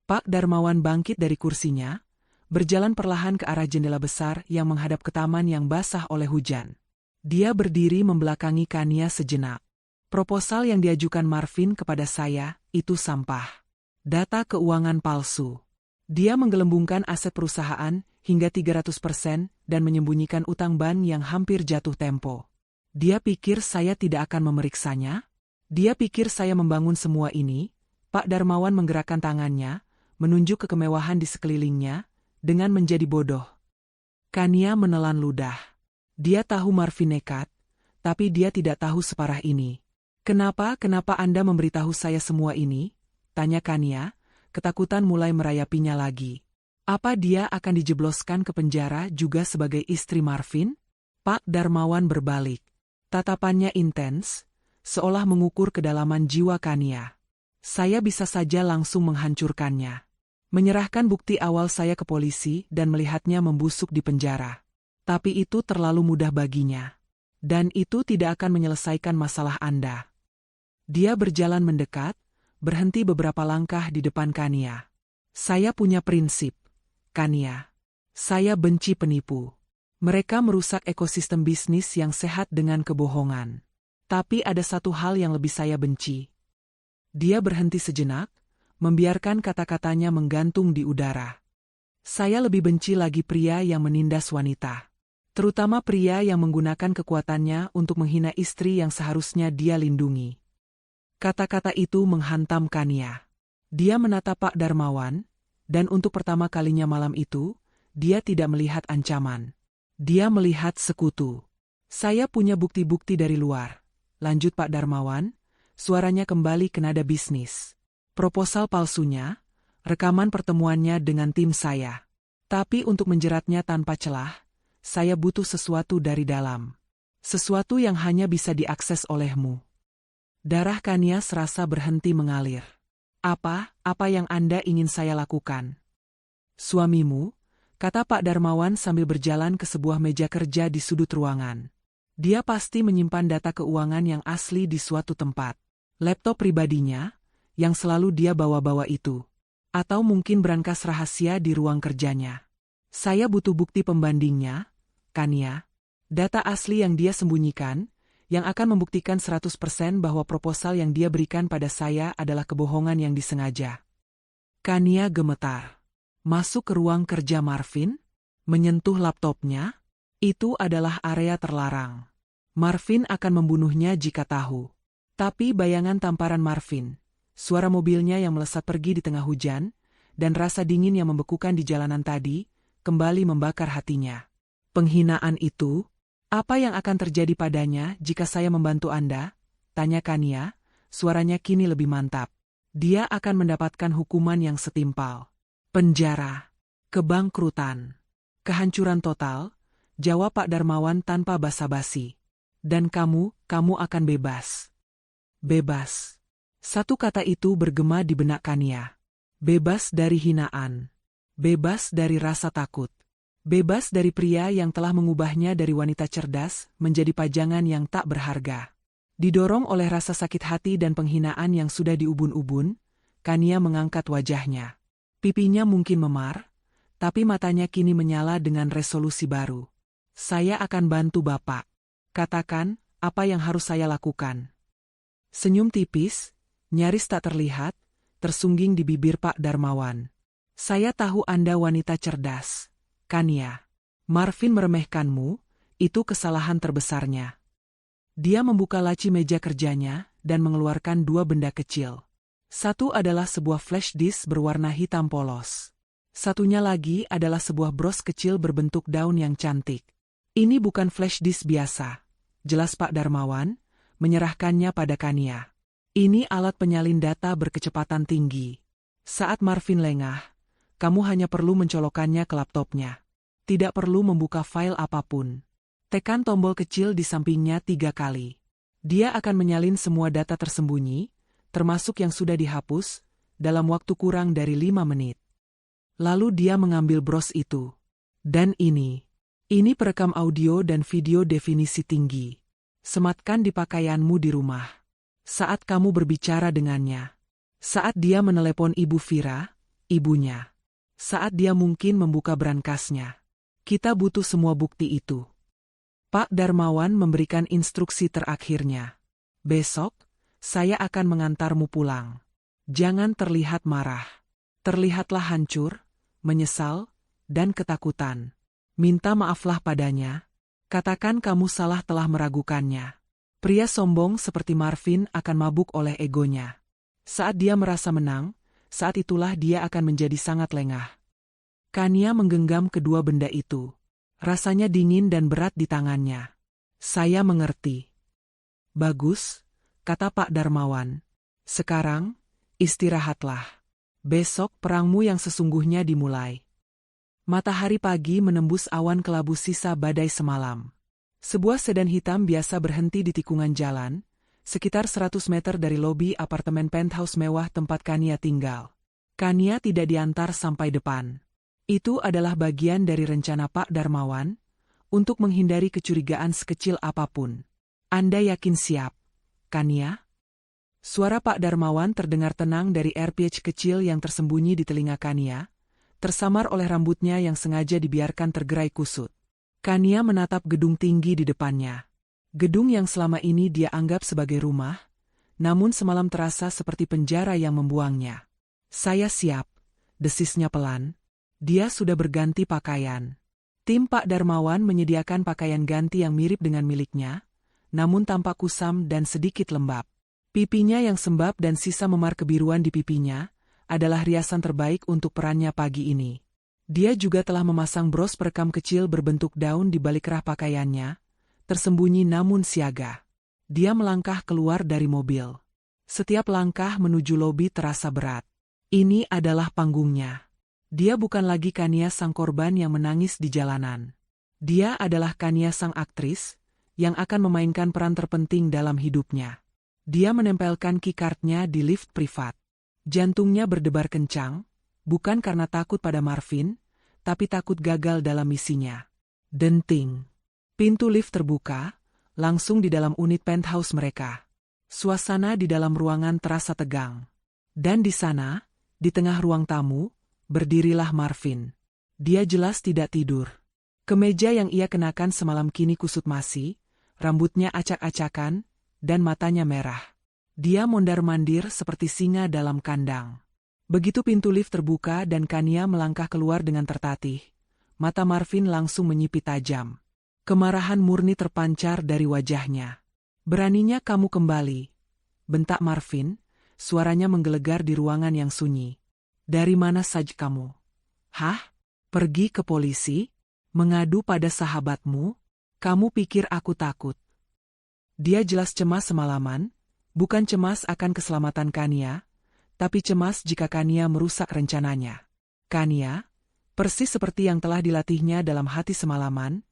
Pak Darmawan bangkit dari kursinya, berjalan perlahan ke arah jendela besar yang menghadap ke taman yang basah oleh hujan. Dia berdiri membelakangi Kania sejenak. Proposal yang diajukan Marvin kepada saya, itu sampah. Data keuangan palsu. Dia menggelembungkan aset perusahaan hingga 300% dan menyembunyikan utang ban yang hampir jatuh tempo. Dia pikir saya tidak akan memeriksanya? Dia pikir saya membangun semua ini? Pak Darmawan menggerakkan tangannya, menunjuk ke kemewahan di sekelilingnya, dengan menjadi bodoh. Kania menelan ludah. Dia tahu Marvin nekat, tapi dia tidak tahu separah ini. Kenapa Anda memberitahu saya semua ini? Tanya Kania, ketakutan mulai merayapinya lagi. Apa dia akan dijebloskan ke penjara juga sebagai istri Marvin? Pak Darmawan berbalik. Tatapannya intens, seolah mengukur kedalaman jiwa Kania. Saya bisa saja langsung menghancurkannya. Menyerahkan bukti awal saya ke polisi dan melihatnya membusuk di penjara. Tapi itu terlalu mudah baginya. Dan itu tidak akan menyelesaikan masalah Anda. Dia berjalan mendekat, berhenti beberapa langkah di depan Kania. Saya punya prinsip, Kania. Saya benci penipu. Mereka merusak ekosistem bisnis yang sehat dengan kebohongan. Tapi ada satu hal yang lebih saya benci. Dia berhenti sejenak, membiarkan kata-katanya menggantung di udara. Saya lebih benci lagi pria yang menindas wanita. Terutama pria yang menggunakan kekuatannya untuk menghina istri yang seharusnya dia lindungi. Kata-kata itu menghantam Kania. Dia menatap Pak Darmawan, dan untuk pertama kalinya malam itu, dia tidak melihat ancaman. Dia melihat sekutu. Saya punya bukti-bukti dari luar. Lanjut Pak Darmawan, suaranya kembali ke nada bisnis. Proposal palsunya, rekaman pertemuannya dengan tim saya. Tapi untuk menjeratnya tanpa celah, saya butuh sesuatu dari dalam. Sesuatu yang hanya bisa diakses olehmu. Darah Kania serasa berhenti mengalir. Apa yang Anda ingin saya lakukan? Suamimu, kata Pak Darmawan sambil berjalan ke sebuah meja kerja di sudut ruangan. Dia pasti menyimpan data keuangan yang asli di suatu tempat. Laptop pribadinya, yang selalu dia bawa-bawa itu. Atau mungkin brankas rahasia di ruang kerjanya. Saya butuh bukti pembandingnya, Kania. Data asli yang dia sembunyikan, yang akan membuktikan 100% bahwa proposal yang dia berikan pada saya adalah kebohongan yang disengaja. Kania gemetar. Masuk ke ruang kerja Marvin, menyentuh laptopnya. Itu adalah area terlarang. Marvin akan membunuhnya jika tahu. Tapi bayangan tamparan Marvin, suara mobilnya yang melesat pergi di tengah hujan, dan rasa dingin yang membekukan di jalanan tadi, kembali membakar hatinya. Penghinaan itu? Apa yang akan terjadi padanya jika saya membantu Anda? Tanya Kania, suaranya kini lebih mantap. Dia akan mendapatkan hukuman yang setimpal. Penjara, kebangkrutan, kehancuran total, jawab Pak Darmawan tanpa basa-basi. Dan kamu akan bebas. Bebas. Satu kata itu bergema di benak Kania. Bebas dari hinaan. Bebas dari rasa takut. Bebas dari pria yang telah mengubahnya dari wanita cerdas menjadi pajangan yang tak berharga. Didorong oleh rasa sakit hati dan penghinaan yang sudah diubun-ubun, Kania mengangkat wajahnya. Pipinya mungkin memar, tapi matanya kini menyala dengan resolusi baru. Saya akan bantu Bapak. Katakan, apa yang harus saya lakukan? Senyum tipis, nyaris tak terlihat, tersungging di bibir Pak Darmawan. Saya tahu Anda wanita cerdas. Kania. Marvin meremehkanmu, itu kesalahan terbesarnya. Dia membuka laci meja kerjanya dan mengeluarkan dua benda kecil. Satu adalah sebuah flash disk berwarna hitam polos. Satunya lagi adalah sebuah bros kecil berbentuk daun yang cantik. Ini bukan flash disk biasa, jelas Pak Darmawan, menyerahkannya pada Kania. Ini alat penyalin data berkecepatan tinggi. Saat Marvin lengah, kamu hanya perlu mencolokkannya ke laptopnya. Tidak perlu membuka file apapun. Tekan tombol kecil di sampingnya 3 kali. Dia akan menyalin semua data tersembunyi, termasuk yang sudah dihapus, dalam waktu kurang dari 5 menit. Lalu dia mengambil bros itu. Dan ini perekam audio dan video definisi tinggi. Sematkan di pakaianmu di rumah. Saat kamu berbicara dengannya. Saat dia menelepon Ibu Vira, ibunya. Saat dia mungkin membuka brankasnya. Kita butuh semua bukti itu. Pak Darmawan memberikan instruksi terakhirnya. Besok, saya akan mengantarmu pulang. Jangan terlihat marah. Terlihatlah hancur, menyesal, dan ketakutan. Minta maaflah padanya. Katakan kamu salah telah meragukannya. Pria sombong seperti Marvin akan mabuk oleh egonya. Saat dia merasa menang, saat itulah dia akan menjadi sangat lengah. Kania menggenggam kedua benda itu. Rasanya dingin dan berat di tangannya. Saya mengerti. Bagus, kata Pak Darmawan. Sekarang, istirahatlah. Besok perangmu yang sesungguhnya dimulai. Matahari pagi menembus awan kelabu sisa badai semalam. Sebuah sedan hitam biasa berhenti di tikungan jalan, sekitar 100 meter dari lobi apartemen penthouse mewah tempat Kania tinggal. Kania tidak diantar sampai depan. Itu adalah bagian dari rencana Pak Darmawan untuk menghindari kecurigaan sekecil apapun. Anda yakin siap, Kania? Suara Pak Darmawan terdengar tenang dari airpitch kecil yang tersembunyi di telinga Kania, tersamar oleh rambutnya yang sengaja dibiarkan tergerai kusut. Kania menatap gedung tinggi di depannya. Gedung yang selama ini dia anggap sebagai rumah, namun semalam terasa seperti penjara yang membuangnya. Saya siap, desisnya pelan. Dia sudah berganti pakaian. Tim Pak Darmawan menyediakan pakaian ganti yang mirip dengan miliknya, namun tampak kusam dan sedikit lembab. Pipinya yang sembab dan sisa memar kebiruan di pipinya adalah riasan terbaik untuk perannya pagi ini. Dia juga telah memasang bros perekam kecil berbentuk daun di balik rah pakaiannya, tersembunyi namun siaga. Dia melangkah keluar dari mobil. Setiap langkah menuju lobi terasa berat. Ini adalah panggungnya. Dia bukan lagi Kania sang korban yang menangis di jalanan. Dia adalah Kania sang aktris, yang akan memainkan peran terpenting dalam hidupnya. Dia menempelkan keycardnya di lift privat. Jantungnya berdebar kencang, bukan karena takut pada Marvin, tapi takut gagal dalam misinya. Denting. Pintu lift terbuka, langsung di dalam unit penthouse mereka. Suasana di dalam ruangan terasa tegang. Dan di sana, di tengah ruang tamu, berdirilah Marvin. Dia jelas tidak tidur. Kemeja yang ia kenakan semalam kini kusut masih, rambutnya acak-acakan, dan matanya merah. Dia mondar-mandir seperti singa dalam kandang. Begitu pintu lift terbuka dan Kania melangkah keluar dengan tertatih, mata Marvin langsung menyipit tajam. Kemarahan murni terpancar dari wajahnya. "Beraninya kamu kembali," bentak Marvin, suaranya menggelegar di ruangan yang sunyi. "Dari mana saja kamu?" "Hah? Pergi ke polisi? Mengadu pada sahabatmu? Kamu pikir aku takut?" Dia jelas cemas semalaman, bukan cemas akan keselamatan Kania, tapi cemas jika Kania merusak rencananya. Kania, persis seperti yang telah dilatihnya dalam hati semalaman,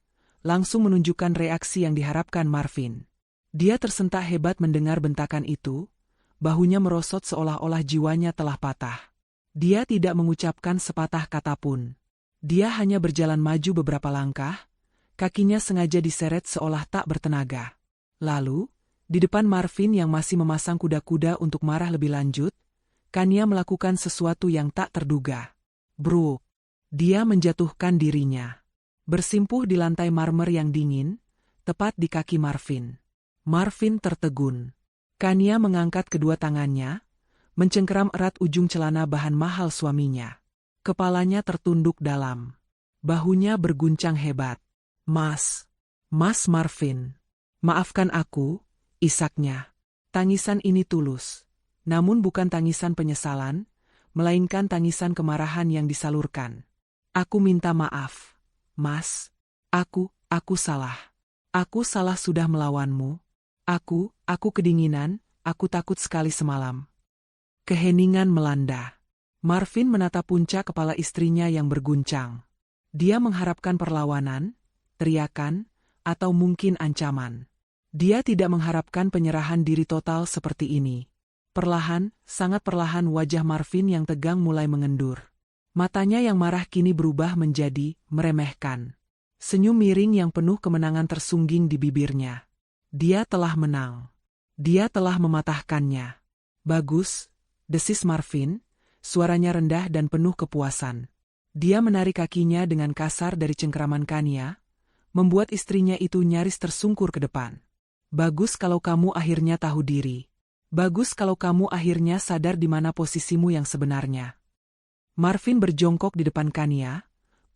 langsung menunjukkan reaksi yang diharapkan Marvin. Dia tersentak hebat mendengar bentakan itu, bahunya merosot seolah-olah jiwanya telah patah. Dia tidak mengucapkan sepatah kata pun. Dia hanya berjalan maju beberapa langkah, kakinya sengaja diseret seolah tak bertenaga. Lalu, di depan Marvin yang masih memasang kuda-kuda untuk marah lebih lanjut, Kania melakukan sesuatu yang tak terduga. Bruk! Dia menjatuhkan dirinya. Bersimpuh di lantai marmer yang dingin, tepat di kaki Marvin. Marvin tertegun. Kania mengangkat kedua tangannya, mencengkeram erat ujung celana bahan mahal suaminya. Kepalanya tertunduk dalam. Bahunya berguncang hebat. Mas Marvin. Maafkan aku, isaknya. Tangisan ini tulus. Namun bukan tangisan penyesalan, melainkan tangisan kemarahan yang disalurkan. Aku minta maaf, Mas. Aku salah. Aku salah sudah melawanmu. Aku kedinginan, aku takut sekali semalam. Keheningan melanda. Marvin menatap puncak kepala istrinya yang berguncang. Dia mengharapkan perlawanan, teriakan, atau mungkin ancaman. Dia tidak mengharapkan penyerahan diri total seperti ini. Perlahan, sangat perlahan wajah Marvin yang tegang mulai mengendur. Matanya yang marah kini berubah menjadi meremehkan. Senyum miring yang penuh kemenangan tersungging di bibirnya. Dia telah menang. Dia telah mematahkannya. Bagus, desis Marvin, suaranya rendah dan penuh kepuasan. Dia menarik kakinya dengan kasar dari cengkeraman Kania, membuat istrinya itu nyaris tersungkur ke depan. Bagus kalau kamu akhirnya tahu diri. Bagus kalau kamu akhirnya sadar di mana posisimu yang sebenarnya. Marvin berjongkok di depan Kania,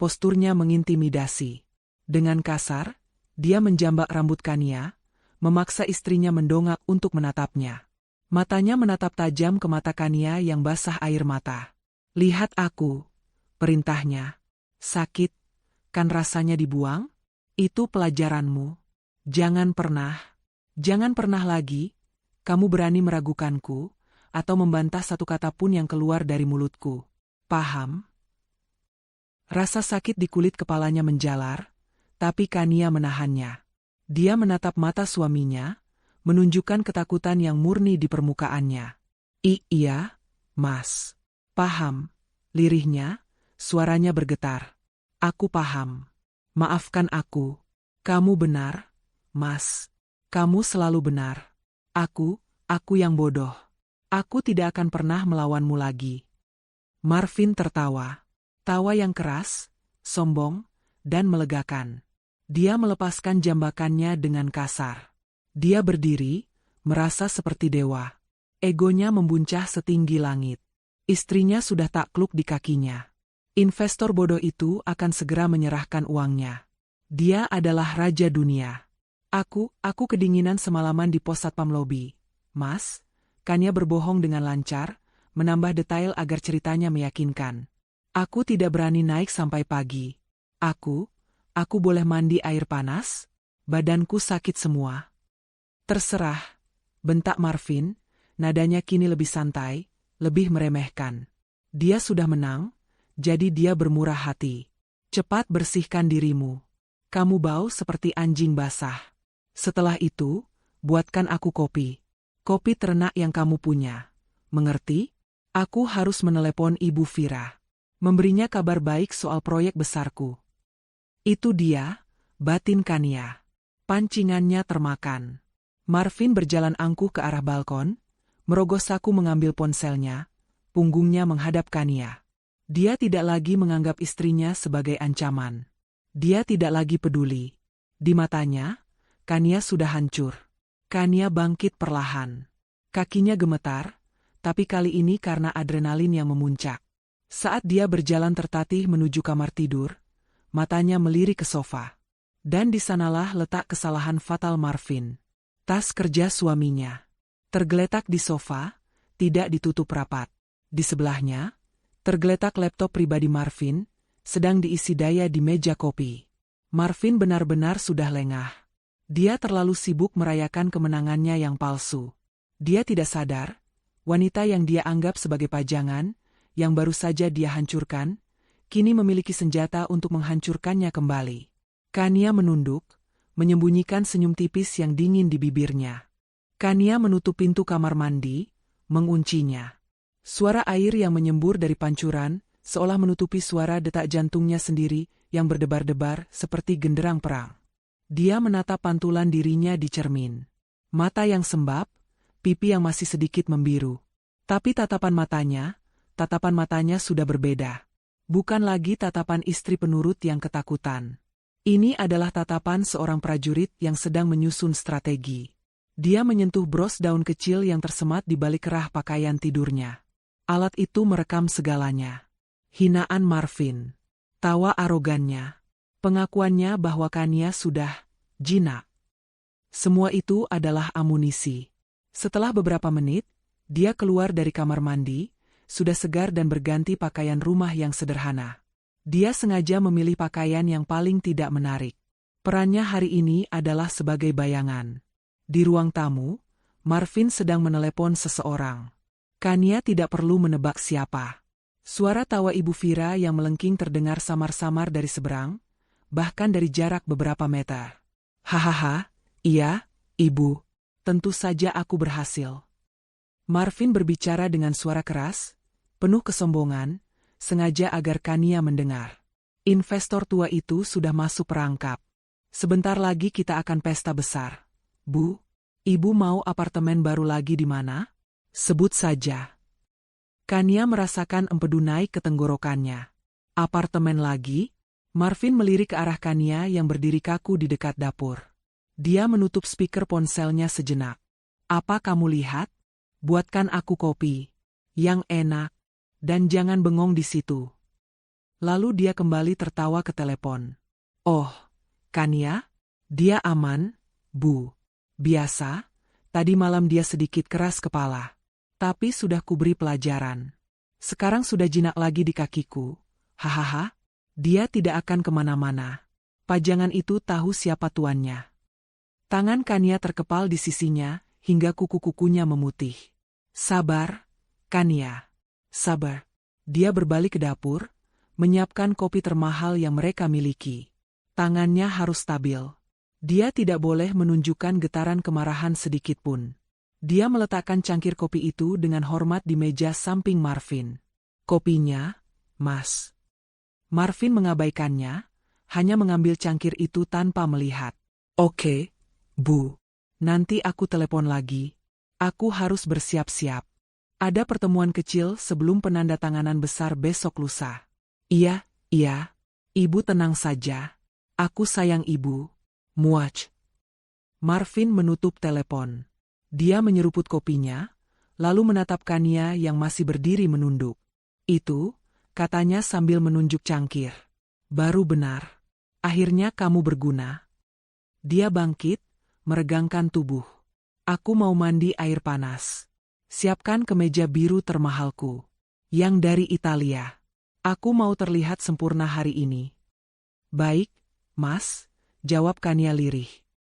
posturnya mengintimidasi. Dengan kasar, dia menjambak rambut Kania, memaksa istrinya mendongak untuk menatapnya. Matanya menatap tajam ke mata Kania yang basah air mata. "Lihat aku," perintahnya. "Sakit, kan rasanya dibuang? Itu pelajaranmu. Jangan pernah lagi, kamu berani meragukanku, atau membantah satu kata pun yang keluar dari mulutku. Paham?" Rasa sakit di kulit kepalanya menjalar, tapi Kania menahannya. Dia menatap mata suaminya, menunjukkan ketakutan yang murni di permukaannya. Iya, Mas. Paham, lirihnya, suaranya bergetar. "Aku paham. Maafkan aku. Kamu benar, Mas. Kamu selalu benar. Aku yang bodoh. Aku tidak akan pernah melawanmu lagi." Marvin tertawa. Tawa yang keras, sombong, dan melegakan. Dia melepaskan jambakannya dengan kasar. Dia berdiri, merasa seperti dewa. Egonya membuncah setinggi langit. Istrinya sudah takluk di kakinya. Investor bodoh itu akan segera menyerahkan uangnya. Dia adalah raja dunia. Aku kedinginan semalaman di pos satpam lobi. Mas, Kania berbohong dengan lancar, menambah detail agar ceritanya meyakinkan. Aku tidak berani naik sampai pagi. Aku boleh mandi air panas? Badanku sakit semua. Terserah, bentak Marvin, nadanya kini lebih santai, lebih meremehkan. Dia sudah menang, jadi dia bermurah hati. Cepat bersihkan dirimu. Kamu bau seperti anjing basah. Setelah itu, buatkan aku kopi. Kopi terenak yang kamu punya. Mengerti? Aku harus menelepon Ibu Vira. Memberinya kabar baik soal proyek besarku. Itu dia, batin Kania. Pancingannya termakan. Marvin berjalan angkuh ke arah balkon, merogoh saku mengambil ponselnya, punggungnya menghadap Kania. Dia tidak lagi menganggap istrinya sebagai ancaman. Dia tidak lagi peduli. Di matanya, Kania sudah hancur. Kania bangkit perlahan. Kakinya gemetar, tapi kali ini karena adrenalin yang memuncak. Saat dia berjalan tertatih menuju kamar tidur, matanya melirik ke sofa. Dan di sanalah letak kesalahan fatal Marvin. Tas kerja suaminya. Tergeletak di sofa, tidak ditutup rapat. Di sebelahnya, tergeletak laptop pribadi Marvin, sedang diisi daya di meja kopi. Marvin benar-benar sudah lengah. Dia terlalu sibuk merayakan kemenangannya yang palsu. Dia tidak sadar, wanita yang dia anggap sebagai pajangan, yang baru saja dia hancurkan, kini memiliki senjata untuk menghancurkannya kembali. Kania menunduk, menyembunyikan senyum tipis yang dingin di bibirnya. Kania menutup pintu kamar mandi, menguncinya. Suara air yang menyembur dari pancuran, seolah menutupi suara detak jantungnya sendiri yang berdebar-debar seperti genderang perang. Dia menatap pantulan dirinya di cermin. Mata yang sembab, pipi yang masih sedikit membiru. Tapi tatapan matanya sudah berbeda. Bukan lagi tatapan istri penurut yang ketakutan. Ini adalah tatapan seorang prajurit yang sedang menyusun strategi. Dia menyentuh bros daun kecil yang tersemat di balik kerah pakaian tidurnya. Alat itu merekam segalanya. Hinaan Marvin. Tawa arogannya. Pengakuannya bahwa Kania sudah jinak. Semua itu adalah amunisi. Setelah beberapa menit, dia keluar dari kamar mandi, sudah segar dan berganti pakaian rumah yang sederhana. Dia sengaja memilih pakaian yang paling tidak menarik. Perannya hari ini adalah sebagai bayangan. Di ruang tamu, Marvin sedang menelepon seseorang. Kania tidak perlu menebak siapa. Suara tawa Ibu Vira yang melengking terdengar samar-samar dari seberang, bahkan dari jarak beberapa meter. Hahaha, iya, Ibu. Tentu saja aku berhasil. Marvin berbicara dengan suara keras, penuh kesombongan, sengaja agar Kania mendengar. Investor tua itu sudah masuk perangkap. Sebentar lagi kita akan pesta besar. Bu, Ibu mau apartemen baru lagi di mana? Sebut saja. Kania merasakan empedu naik ke tenggorokannya. Apartemen lagi? Marvin melirik ke arah Kania yang berdiri kaku di dekat dapur. Dia menutup speaker ponselnya sejenak. Apa kamu lihat? Buatkan aku kopi. Yang enak. Dan jangan bengong di situ. Lalu dia kembali tertawa ke telepon. Oh, Kania? Dia aman, Bu. Biasa, tadi malam dia sedikit keras kepala. Tapi sudah kuberi pelajaran. Sekarang sudah jinak lagi di kakiku. Hahaha. Dia tidak akan kemana-mana. Pajangan itu tahu siapa tuannya. Tangan Kania terkepal di sisinya, hingga kuku-kukunya memutih. Sabar, Kania. Sabar. Dia berbalik ke dapur, menyiapkan kopi termahal yang mereka miliki. Tangannya harus stabil. Dia tidak boleh menunjukkan getaran kemarahan sedikitpun. Dia meletakkan cangkir kopi itu dengan hormat di meja samping Marvin. Kopinya, Mas. Marvin mengabaikannya, hanya mengambil cangkir itu tanpa melihat. Oke, Bu. Nanti aku telepon lagi. Aku harus bersiap-siap. Ada pertemuan kecil sebelum penandatanganan besar besok lusa. Iya. Ibu tenang saja. Aku sayang Ibu. Muach. Marvin menutup telepon. Dia menyeruput kopinya, lalu menatap Kania yang masih berdiri menunduk. Itu, katanya sambil menunjuk cangkir. Baru benar. Akhirnya kamu berguna. Dia bangkit, meregangkan tubuh. Aku mau mandi air panas. Siapkan kemeja biru termahalku. Yang dari Italia. Aku mau terlihat sempurna hari ini. Baik, Mas, jawab Kania lirih.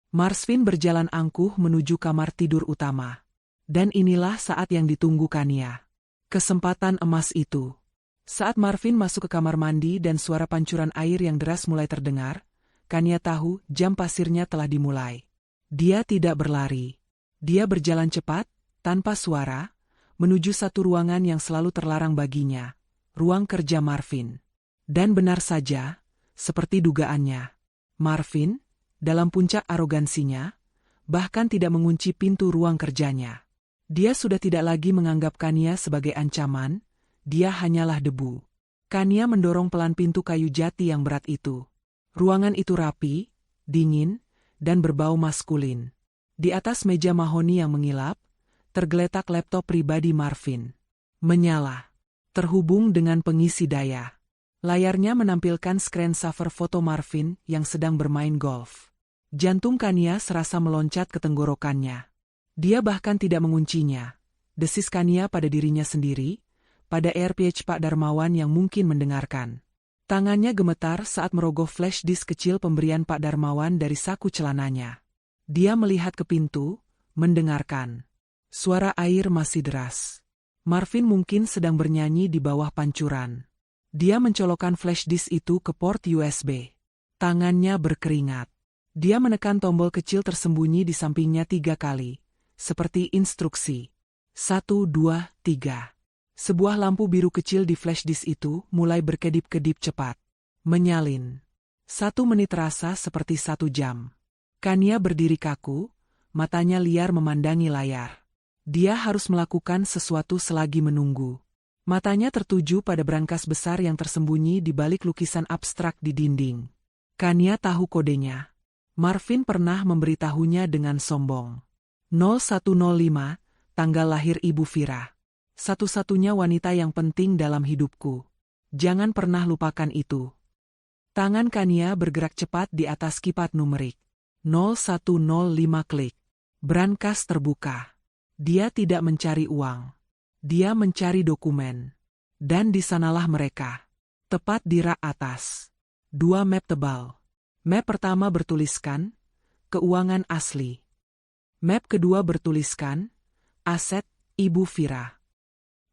Marvin berjalan angkuh menuju kamar tidur utama. Dan inilah saat yang ditunggu Kania. Kesempatan emas itu. Saat Marvin masuk ke kamar mandi dan suara pancuran air yang deras mulai terdengar, Kania tahu jam pasirnya telah dimulai. Dia tidak berlari. Dia berjalan cepat, tanpa suara, menuju satu ruangan yang selalu terlarang baginya, ruang kerja Marvin. Dan benar saja, seperti dugaannya, Marvin, dalam puncak arogansinya, bahkan tidak mengunci pintu ruang kerjanya. Dia sudah tidak lagi menganggap Kania sebagai ancaman, dia hanyalah debu. Kania mendorong pelan pintu kayu jati yang berat itu. Ruangan itu rapi, dingin, dan berbau maskulin. Di atas meja mahoni yang mengilap, tergeletak laptop pribadi Marvin. Menyala. Terhubung dengan pengisi daya. Layarnya menampilkan screensaver foto Marvin yang sedang bermain golf. Jantung Kania serasa meloncat ke tenggorokannya. Dia bahkan tidak menguncinya. Desis Kania pada dirinya sendiri, pada AirPage Pak Darmawan yang mungkin mendengarkan. Tangannya gemetar saat merogoh flash disk kecil pemberian Pak Darmawan dari saku celananya. Dia melihat ke pintu, mendengarkan. Suara air masih deras. Marvin mungkin sedang bernyanyi di bawah pancuran. Dia mencolokkan flash disk itu ke port USB. Tangannya berkeringat. Dia menekan tombol kecil tersembunyi di sampingnya 3 kali, seperti instruksi. 1, 2, 3. Sebuah lampu biru kecil di flash disk itu mulai berkedip-kedip cepat. Menyalin. 1 menit terasa seperti 1 jam. Kania berdiri kaku, matanya liar memandangi layar. Dia harus melakukan sesuatu selagi menunggu. Matanya tertuju pada brankas besar yang tersembunyi di balik lukisan abstrak di dinding. Kania tahu kodenya. Marvin pernah memberitahunya dengan sombong. 0105, tanggal lahir Ibu Vira. Satu-satunya wanita yang penting dalam hidupku. Jangan pernah lupakan itu. Tangan Kania bergerak cepat di atas keypad numerik. 0105 klik. Brankas terbuka. Dia tidak mencari uang. Dia mencari dokumen. Dan di sanalah mereka. Tepat di rak atas. 2 map tebal. Map pertama bertuliskan, keuangan asli. Map kedua bertuliskan, aset Ibu Vira.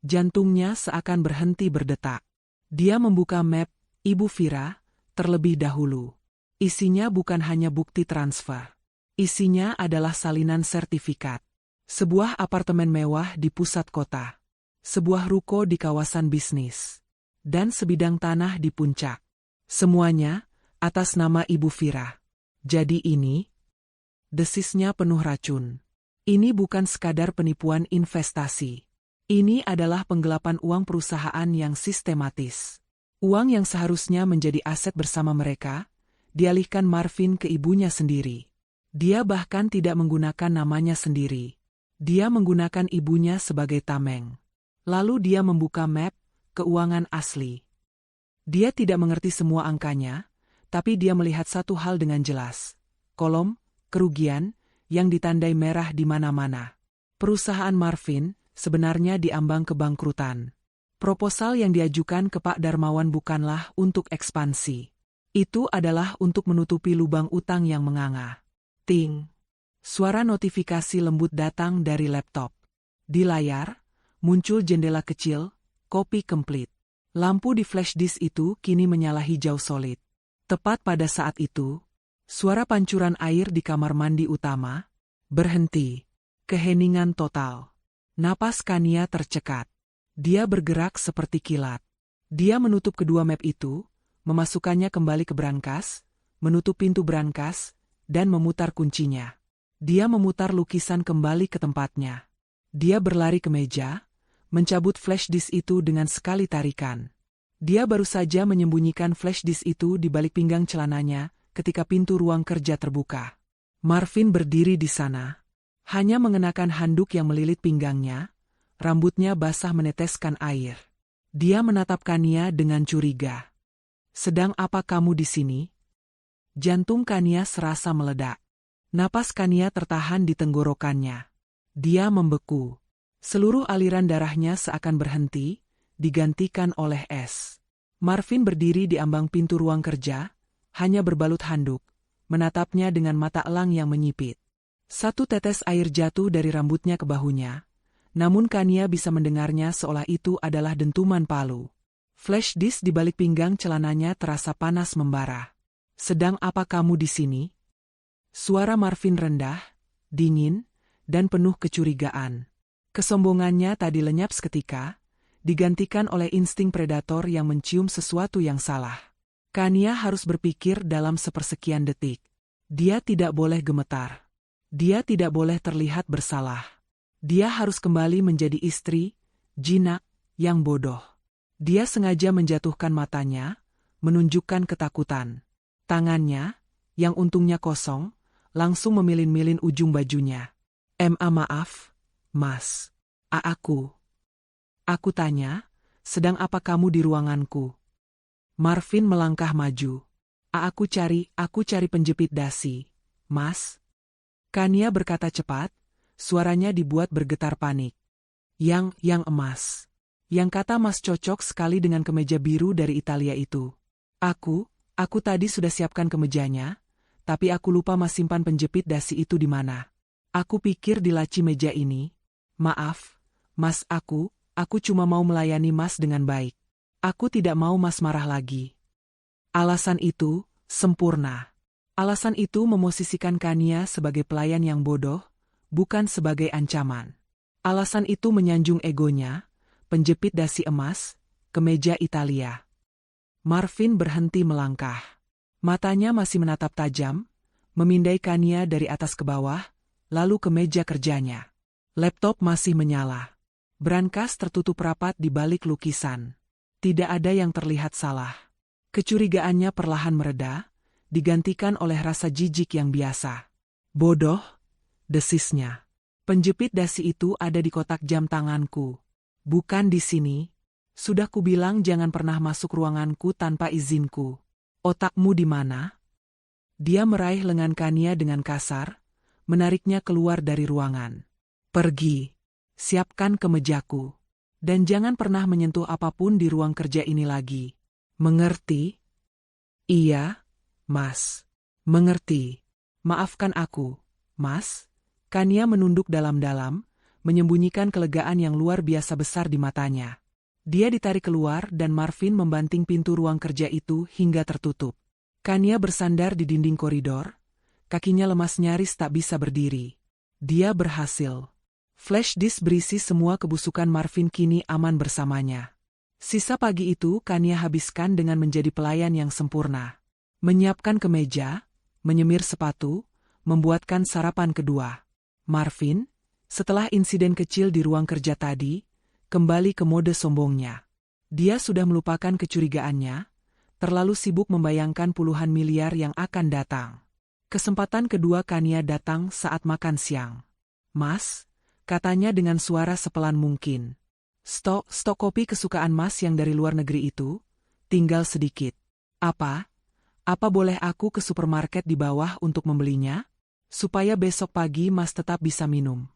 Jantungnya seakan berhenti berdetak. Dia membuka map Ibu Vira terlebih dahulu. Isinya bukan hanya bukti transfer. Isinya adalah salinan sertifikat. Sebuah apartemen mewah di pusat kota. Sebuah ruko di kawasan bisnis. Dan sebidang tanah di puncak. Semuanya atas nama Ibu Vira. Jadi ini, desisnya penuh racun. Ini bukan sekadar penipuan investasi. Ini adalah penggelapan uang perusahaan yang sistematis. Uang yang seharusnya menjadi aset bersama mereka, dialihkan Marvin ke ibunya sendiri. Dia bahkan tidak menggunakan namanya sendiri. Dia menggunakan ibunya sebagai tameng. Lalu dia membuka map keuangan asli. Dia tidak mengerti semua angkanya, tapi dia melihat satu hal dengan jelas. Kolom kerugian yang ditandai merah di mana-mana. Perusahaan Marvin sebenarnya diambang kebangkrutan. Proposal yang diajukan ke Pak Darmawan bukanlah untuk ekspansi. Itu adalah untuk menutupi lubang utang yang menganga. Ting. Suara notifikasi lembut datang dari laptop. Di layar, muncul jendela kecil, copy complete. Lampu di flash disk itu kini menyala hijau solid. Tepat pada saat itu, suara pancuran air di kamar mandi utama berhenti. Keheningan total. Napas Kania tercekat. Dia bergerak seperti kilat. Dia menutup kedua map itu, memasukkannya kembali ke brankas, menutup pintu brankas, dan memutar kuncinya. Dia memutar lukisan kembali ke tempatnya. Dia berlari ke meja, mencabut flash disk itu dengan sekali tarikan. Dia baru saja menyembunyikan flash disk itu di balik pinggang celananya ketika pintu ruang kerja terbuka. Marvin berdiri di sana, hanya mengenakan handuk yang melilit pinggangnya, rambutnya basah meneteskan air. Dia menatap Kania dengan curiga. "Sedang apa kamu di sini?" Jantung Kania serasa meledak. Napas Kania tertahan di tenggorokannya. Dia membeku. Seluruh aliran darahnya seakan berhenti, digantikan oleh es. Marvin berdiri di ambang pintu ruang kerja, hanya berbalut handuk, menatapnya dengan mata elang yang menyipit. Satu tetes air jatuh dari rambutnya ke bahunya, namun Kania bisa mendengarnya seolah itu adalah dentuman palu. Flash disk di balik pinggang celananya terasa panas membara. "Sedang apa kamu di sini?" Suara Marvin rendah, dingin, dan penuh kecurigaan. Kesombongannya tadi lenyap seketika, digantikan oleh insting predator yang mencium sesuatu yang salah. Kania harus berpikir dalam sepersekian detik. Dia tidak boleh gemetar. Dia tidak boleh terlihat bersalah. Dia harus kembali menjadi istri, jinak, yang bodoh. Dia sengaja menjatuhkan matanya, menunjukkan ketakutan. Tangannya, yang untungnya kosong, langsung memilin-milin ujung bajunya. Maaf, Mas. Aku tanya, sedang apa kamu di ruanganku? Marvin melangkah maju. Aku cari penjepit dasi, Mas. Kania berkata cepat, suaranya dibuat bergetar panik. Yang emas. Yang kata Mas cocok sekali dengan kemeja biru dari Italia itu. Aku tadi sudah siapkan kemejanya, tapi aku lupa Mas simpan penjepit dasi itu di mana. Aku pikir di laci meja ini. Maaf, Mas, aku cuma mau melayani Mas dengan baik. Aku tidak mau Mas marah lagi. Alasan itu sempurna. Alasan itu memosisikan Kania sebagai pelayan yang bodoh, bukan sebagai ancaman. Alasan itu menyanjung egonya, penjepit dasi emas, kemeja Italia. Marvin berhenti melangkah. Matanya masih menatap tajam, memindai Kania dari atas ke bawah, lalu ke meja kerjanya. Laptop masih menyala. Brankas tertutup rapat di balik lukisan. Tidak ada yang terlihat salah. Kecurigaannya perlahan mereda, digantikan oleh rasa jijik yang biasa. Bodoh, desisnya. Penjepit dasi itu ada di kotak jam tanganku. Bukan di sini. Sudah kubilang jangan pernah masuk ruanganku tanpa izinku. Otakmu di mana? Dia meraih lengan Kania dengan kasar, menariknya keluar dari ruangan. Pergi. Siapkan kemejaku. Dan jangan pernah menyentuh apapun di ruang kerja ini lagi. Mengerti? Iya, Mas. Mengerti. Maafkan aku, Mas. Kania menunduk dalam-dalam, menyembunyikan kelegaan yang luar biasa besar di matanya. Dia ditarik keluar dan Marvin membanting pintu ruang kerja itu hingga tertutup. Kania bersandar di dinding koridor, kakinya lemas nyaris tak bisa berdiri. Dia berhasil. Flash disk berisi semua kebusukan Marvin kini aman bersamanya. Sisa pagi itu Kania habiskan dengan menjadi pelayan yang sempurna. Menyiapkan kemeja, menyemir sepatu, membuatkan sarapan kedua. Marvin, setelah insiden kecil di ruang kerja tadi, kembali ke mode sombongnya. Dia sudah melupakan kecurigaannya, terlalu sibuk membayangkan puluhan miliar yang akan datang. Kesempatan kedua Kania datang saat makan siang. Mas, katanya dengan suara sepelan mungkin. Stok kopi kesukaan Mas yang dari luar negeri itu, tinggal sedikit. Apa boleh aku ke supermarket di bawah untuk membelinya? Supaya besok pagi Mas tetap bisa minum.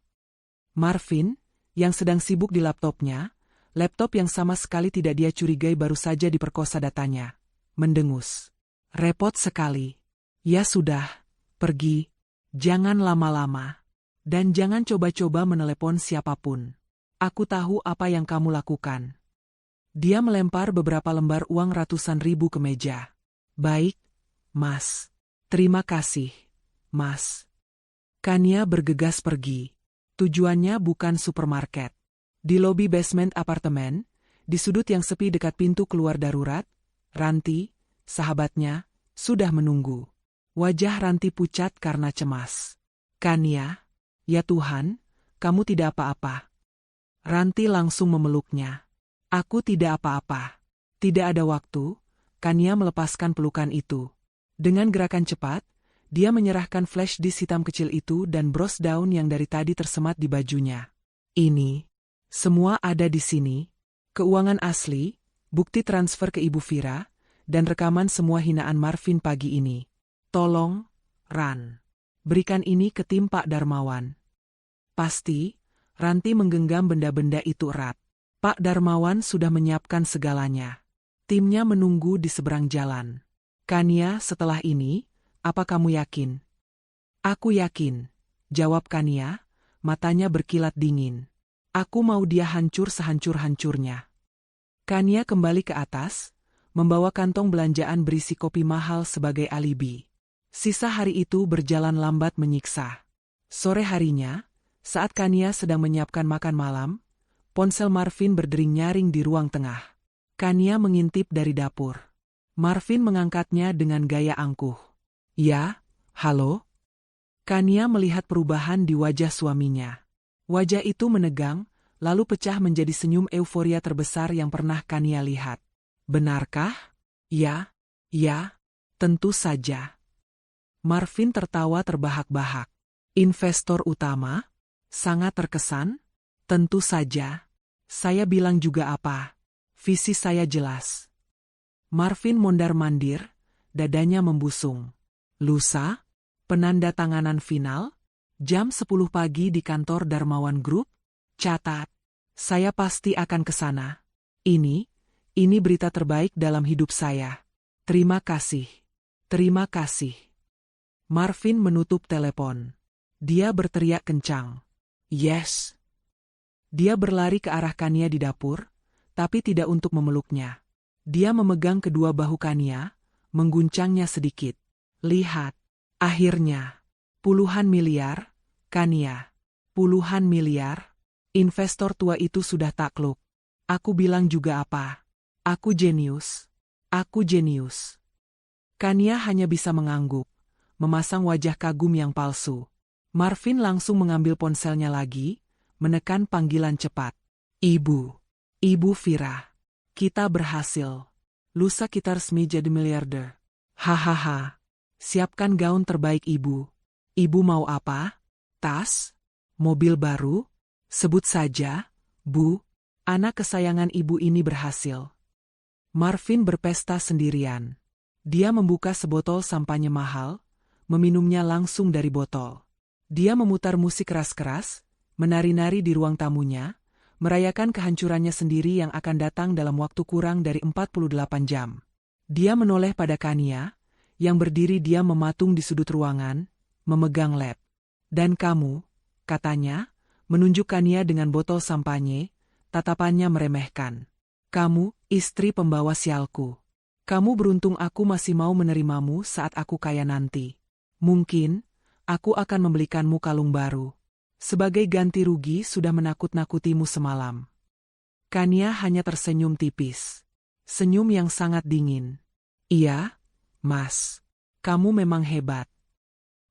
Marvin, yang sedang sibuk di laptopnya, laptop yang sama sekali tidak dia curigai baru saja diperkosa datanya, mendengus. Repot sekali. Ya sudah, pergi. Jangan lama-lama. Dan jangan coba-coba menelepon siapapun. Aku tahu apa yang kamu lakukan. Dia melempar beberapa lembar uang ratusan ribu ke meja. Baik, Mas. Terima kasih, Mas. Kania bergegas pergi. Tujuannya bukan supermarket. Di lobi basement apartemen, di sudut yang sepi dekat pintu keluar darurat, Ranti, sahabatnya, sudah menunggu. Wajah Ranti pucat karena cemas. Kania, ya Tuhan, kamu tidak apa-apa. Ranti langsung memeluknya. Aku tidak apa-apa. Tidak ada waktu, Kania melepaskan pelukan itu. Dengan gerakan cepat, dia menyerahkan flash disk hitam kecil itu dan bros daun yang dari tadi tersemat di bajunya. Ini, semua ada di sini. Keuangan asli, bukti transfer ke Ibu Vira, dan rekaman semua hinaan Marvin pagi ini. Tolong, Ran. Berikan ini ke tim Pak Darmawan. Pasti, Ranti menggenggam benda-benda itu erat. Pak Darmawan sudah menyiapkan segalanya. Timnya menunggu di seberang jalan. Kania, setelah ini, apa kamu yakin? Aku yakin, jawab Kania, matanya berkilat dingin. Aku mau dia hancur sehancur-hancurnya. Kania kembali ke atas, membawa kantong belanjaan berisi kopi mahal sebagai alibi. Sisa hari itu berjalan lambat menyiksa. Sore harinya, saat Kania sedang menyiapkan makan malam, ponsel Marvin berdering nyaring di ruang tengah. Kania mengintip dari dapur. Marvin mengangkatnya dengan gaya angkuh. Ya, halo? Kania melihat perubahan di wajah suaminya. Wajah itu menegang, lalu pecah menjadi senyum euforia terbesar yang pernah Kania lihat. Benarkah? Ya, tentu saja. Marvin tertawa terbahak-bahak. Investor utama? Sangat terkesan? Tentu saja. Saya bilang juga apa? Visi saya jelas. Marvin mondar-mandir, dadanya membusung. Lusa? Penandatanganan final? Jam 10 pagi di kantor Darmawan Group? Catat. Saya pasti akan ke sana. Ini berita terbaik dalam hidup saya. Terima kasih. Terima kasih. Marvin menutup telepon. Dia berteriak kencang. Yes. Dia berlari ke arah Kania di dapur, tapi tidak untuk memeluknya. Dia memegang kedua bahu Kania, mengguncangnya sedikit. Lihat. Akhirnya. Puluhan miliar, Kania. Puluhan miliar. Investor tua itu sudah takluk. Aku bilang juga apa? Aku jenius. Aku jenius. Kania hanya bisa mengangguk, memasang wajah kagum yang palsu. Marvin langsung mengambil ponselnya lagi, menekan panggilan cepat. Ibu. Ibu Vira. Kita berhasil. Lusa kita resmi jadi miliarder. Hahaha. Siapkan gaun terbaik ibu. Ibu mau apa? Tas? Mobil baru? Sebut saja, Bu. Anak kesayangan ibu ini berhasil. Marvin berpesta sendirian. Dia membuka sebotol sampanye mahal, meminumnya langsung dari botol. Dia memutar musik keras-keras, menari-nari di ruang tamunya, merayakan kehancurannya sendiri yang akan datang dalam waktu kurang dari 48 jam. Dia menoleh pada Kania, yang berdiri diam mematung di sudut ruangan, memegang led. Dan kamu, katanya, menunjuk Kania dengan botol sampanye, tatapannya meremehkan. Kamu, istri pembawa sialku. Kamu beruntung aku masih mau menerimamu saat aku kaya nanti. Mungkin, aku akan membelikanmu kalung baru. Sebagai ganti rugi sudah menakut-nakutimu semalam. Kania hanya tersenyum tipis. Senyum yang sangat dingin. Iya, Mas. Kamu memang hebat.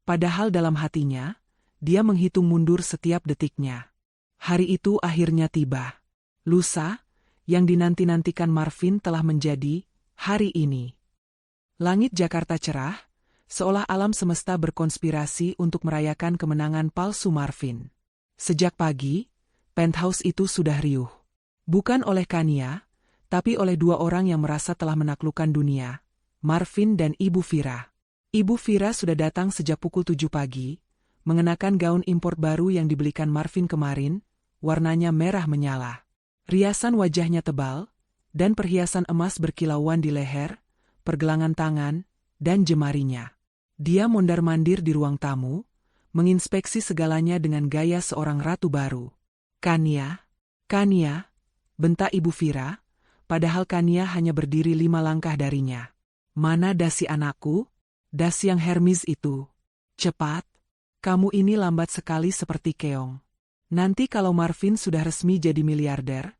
Padahal dalam hatinya, dia menghitung mundur setiap detiknya. Hari itu akhirnya tiba. Lusa, yang dinanti-nantikan Marvin telah menjadi hari ini. Langit Jakarta cerah, seolah alam semesta berkonspirasi untuk merayakan kemenangan palsu Marvin. Sejak pagi, penthouse itu sudah riuh. Bukan oleh Kania, tapi oleh dua orang yang merasa telah menaklukkan dunia, Marvin dan Ibu Vira. Ibu Vira sudah datang sejak pukul 7 pagi, mengenakan gaun impor baru yang dibelikan Marvin kemarin, warnanya merah menyala. Riasan wajahnya tebal, dan perhiasan emas berkilauan di leher, pergelangan tangan, dan jemarinya. Dia mondar-mandir di ruang tamu, menginspeksi segalanya dengan gaya seorang ratu baru. Kania, Kania, bentak Ibu Vira, padahal Kania hanya berdiri 5 langkah darinya. Mana dasi anakku? Dasi yang Hermes itu. Cepat, kamu ini lambat sekali seperti keong. Nanti kalau Marvin sudah resmi jadi miliarder,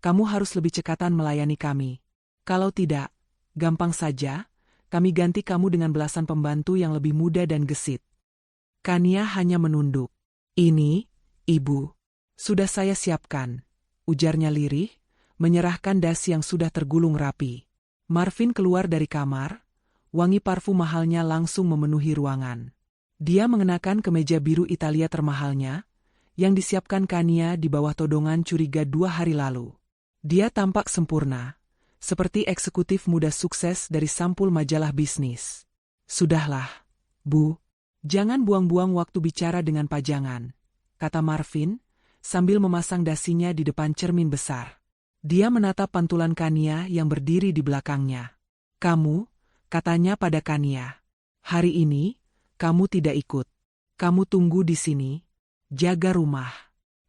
kamu harus lebih cekatan melayani kami. Kalau tidak, gampang saja, kami ganti kamu dengan belasan pembantu yang lebih muda dan gesit. Kania hanya menunduk. Ini, Ibu. Sudah saya siapkan, ujarnya lirih, menyerahkan dasi yang sudah tergulung rapi. Marvin keluar dari kamar, wangi parfum mahalnya langsung memenuhi ruangan. Dia mengenakan kemeja biru Italia termahalnya, yang disiapkan Kania di bawah todongan curiga 2 hari lalu. Dia tampak sempurna, seperti eksekutif muda sukses dari sampul majalah bisnis. Sudahlah, Bu, jangan buang-buang waktu bicara dengan pajangan, kata Marvin, sambil memasang dasinya di depan cermin besar. Dia menatap pantulan Kania yang berdiri di belakangnya. Kamu, katanya pada Kania, hari ini, kamu tidak ikut. Kamu tunggu di sini, jaga rumah,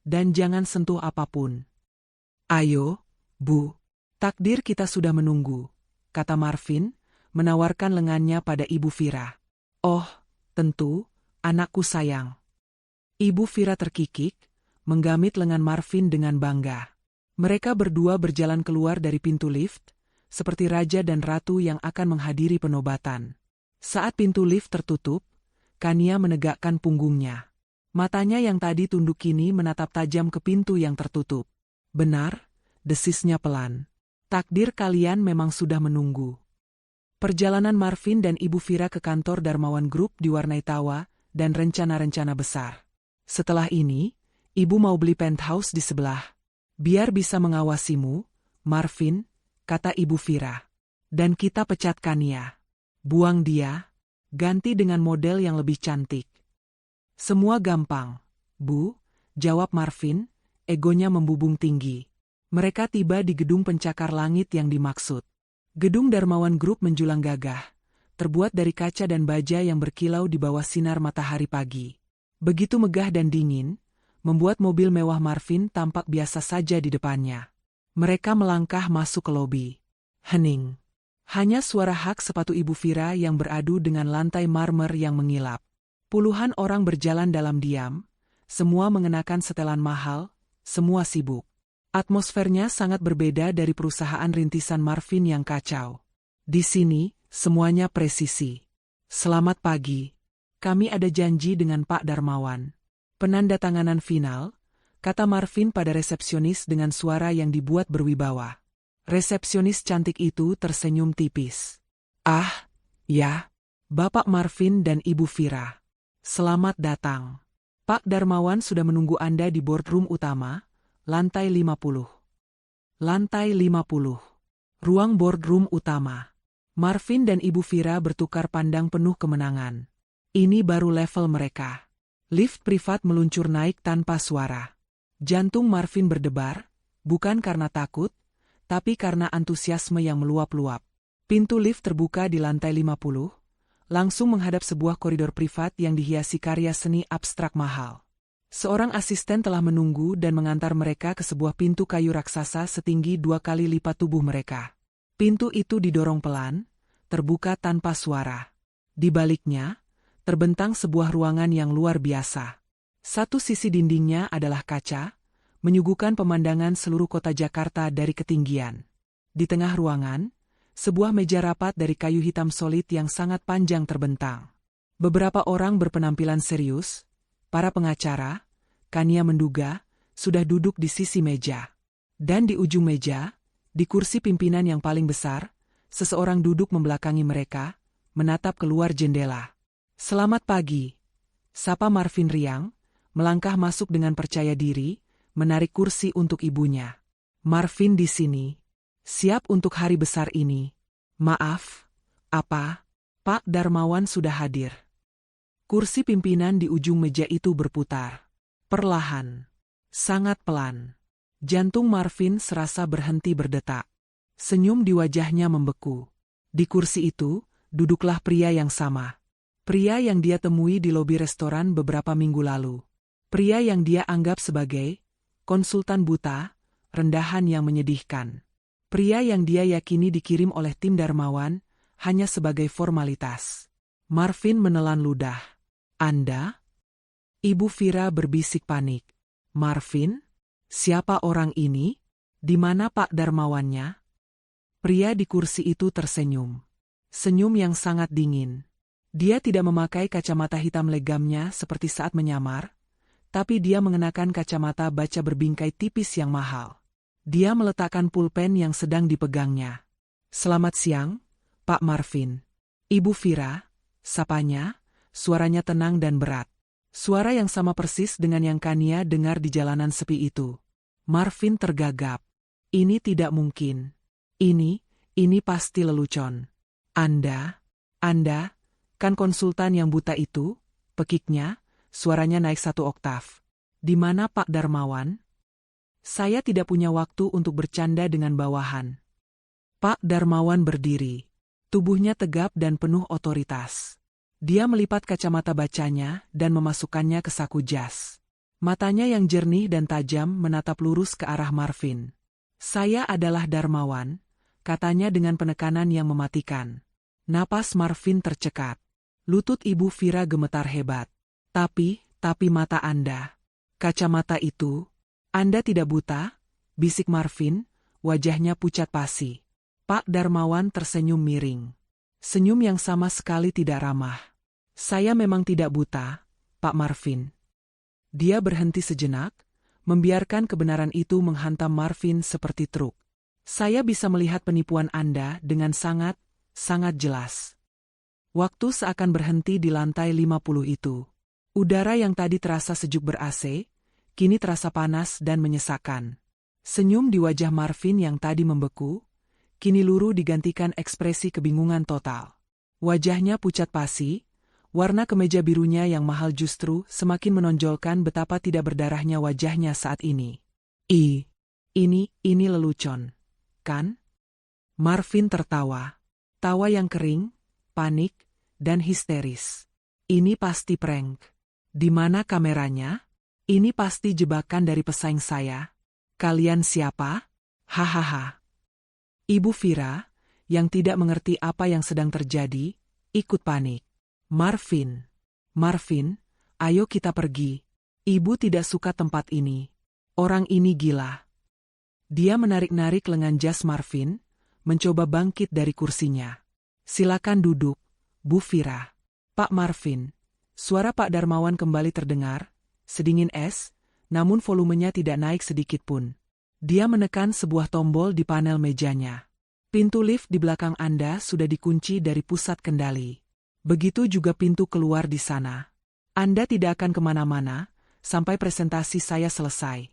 dan jangan sentuh apapun. Ayo, Bu, takdir kita sudah menunggu, kata Marvin, menawarkan lengannya pada Ibu Vira. Oh, tentu, anakku sayang. Ibu Vira terkikik, menggamit lengan Marvin dengan bangga. Mereka berdua berjalan keluar dari pintu lift, seperti raja dan ratu yang akan menghadiri penobatan. Saat pintu lift tertutup, Kania menegakkan punggungnya. Matanya yang tadi tunduk kini menatap tajam ke pintu yang tertutup. Benar, desisnya pelan. Takdir kalian memang sudah menunggu. Perjalanan Marvin dan Ibu Vira ke kantor Darmawan Group diwarnai tawa dan rencana-rencana besar. Setelah ini, Ibu mau beli penthouse di sebelah. Biar bisa mengawasimu, Marvin, kata Ibu Vira. Dan kita pecat Kania. Buang dia, ganti dengan model yang lebih cantik. Semua gampang, Bu, jawab Marvin, egonya membubung tinggi. Mereka tiba di gedung pencakar langit yang dimaksud. Gedung Darmawan Group menjulang gagah, terbuat dari kaca dan baja yang berkilau di bawah sinar matahari pagi. Begitu megah dan dingin, membuat mobil mewah Marvin tampak biasa saja di depannya. Mereka melangkah masuk ke lobi. Hening. Hanya suara hak sepatu Ibu Vira yang beradu dengan lantai marmer yang mengilap. Puluhan orang berjalan dalam diam, semua mengenakan setelan mahal, semua sibuk. Atmosfernya sangat berbeda dari perusahaan rintisan Marvin yang kacau. Di sini, semuanya presisi. Selamat pagi. Kami ada janji dengan Pak Darmawan. Penandatanganan final, kata Marvin pada resepsionis dengan suara yang dibuat berwibawa. Resepsionis cantik itu tersenyum tipis. Ah, ya, Bapak Marvin dan Ibu Vira. Selamat datang. Pak Darmawan sudah menunggu Anda di boardroom utama, lantai 50. Lantai 50. Ruang boardroom utama. Marvin dan Ibu Vira bertukar pandang penuh kemenangan. Ini baru level mereka. Lift privat meluncur naik tanpa suara. Jantung Marvin berdebar, bukan karena takut, tapi karena antusiasme yang meluap-luap. Pintu lift terbuka di lantai 50, langsung menghadap sebuah koridor privat yang dihiasi karya seni abstrak mahal. Seorang asisten telah menunggu dan mengantar mereka ke sebuah pintu kayu raksasa setinggi 2 kali lipat tubuh mereka. Pintu itu didorong pelan, terbuka tanpa suara. Di baliknya, terbentang sebuah ruangan yang luar biasa. Satu sisi dindingnya adalah kaca, menyuguhkan pemandangan seluruh kota Jakarta dari ketinggian. Di tengah ruangan, sebuah meja rapat dari kayu hitam solid yang sangat panjang terbentang. Beberapa orang berpenampilan serius, para pengacara, Kania menduga, sudah duduk di sisi meja. Dan di ujung meja, di kursi pimpinan yang paling besar, seseorang duduk membelakangi mereka, menatap keluar jendela. Selamat pagi, sapa Marvin riang, melangkah masuk dengan percaya diri, menarik kursi untuk ibunya. Marvin di sini, siap untuk hari besar ini. Maaf, apa? Pak Darmawan sudah hadir. Kursi pimpinan di ujung meja itu berputar. Perlahan, sangat pelan. Jantung Marvin serasa berhenti berdetak. Senyum di wajahnya membeku. Di kursi itu, duduklah pria yang sama. Pria yang dia temui di lobi restoran beberapa minggu lalu. Pria yang dia anggap sebagai konsultan buta, rendahan yang menyedihkan. Pria yang dia yakini dikirim oleh tim Darmawan, hanya sebagai formalitas. Marvin menelan ludah. Anda? Ibu Vira berbisik panik. Marvin? Siapa orang ini? Di mana Pak Darmawannya? Pria di kursi itu tersenyum. Senyum yang sangat dingin. Dia tidak memakai kacamata hitam legamnya seperti saat menyamar, tapi dia mengenakan kacamata baca berbingkai tipis yang mahal. Dia meletakkan pulpen yang sedang dipegangnya. Selamat siang, Pak Marvin. Ibu Vira, sapanya, suaranya tenang dan berat. Suara yang sama persis dengan yang Kania dengar di jalanan sepi itu. Marvin tergagap. Ini tidak mungkin. Ini pasti lelucon. Anda, kan konsultan yang buta itu? Pekiknya, suaranya naik 1 oktav. Di mana Pak Darmawan? Saya tidak punya waktu untuk bercanda dengan bawahan. Pak Darmawan berdiri. Tubuhnya tegap dan penuh otoritas. Dia melipat kacamata bacanya dan memasukkannya ke saku jas. Matanya yang jernih dan tajam menatap lurus ke arah Marvin. Saya adalah Darmawan, katanya dengan penekanan yang mematikan. Napas Marvin tercekat. Lutut Ibu Vira gemetar hebat. Tapi mata Anda. Kacamata itu. Anda tidak buta? Bisik Marvin, wajahnya pucat pasi. Pak Darmawan tersenyum miring. Senyum yang sama sekali tidak ramah. Saya memang tidak buta, Pak Marvin. Dia berhenti sejenak, membiarkan kebenaran itu menghantam Marvin seperti truk. Saya bisa melihat penipuan Anda dengan sangat Sangat jelas. Waktu seakan berhenti di lantai 50 itu. Udara yang tadi terasa sejuk ber-AC, kini terasa panas dan menyesakkan. Senyum di wajah Marvin yang tadi membeku, kini luruh digantikan ekspresi kebingungan total. Wajahnya pucat pasi, warna kemeja birunya yang mahal justru semakin menonjolkan betapa tidak berdarahnya wajahnya saat ini. Ini lelucon, kan? Marvin tertawa. Tawa yang kering, panik, dan histeris. Ini pasti prank. Di mana kameranya? Ini pasti jebakan dari pesaing saya. Kalian siapa? Hahaha. Ibu Vira, yang tidak mengerti apa yang sedang terjadi, ikut panik. Marvin, ayo kita pergi. Ibu tidak suka tempat ini. Orang ini gila. Dia menarik-narik lengan jas Marvin, mencoba bangkit dari kursinya. Silakan duduk, Bu Vira. Pak Marvin. Suara Pak Darmawan kembali terdengar, sedingin es, namun volumenya tidak naik sedikit pun. Dia menekan sebuah tombol di panel mejanya. Pintu lift di belakang Anda sudah dikunci dari pusat kendali. Begitu juga pintu keluar di sana. Anda tidak akan kemana-mana, sampai presentasi saya selesai.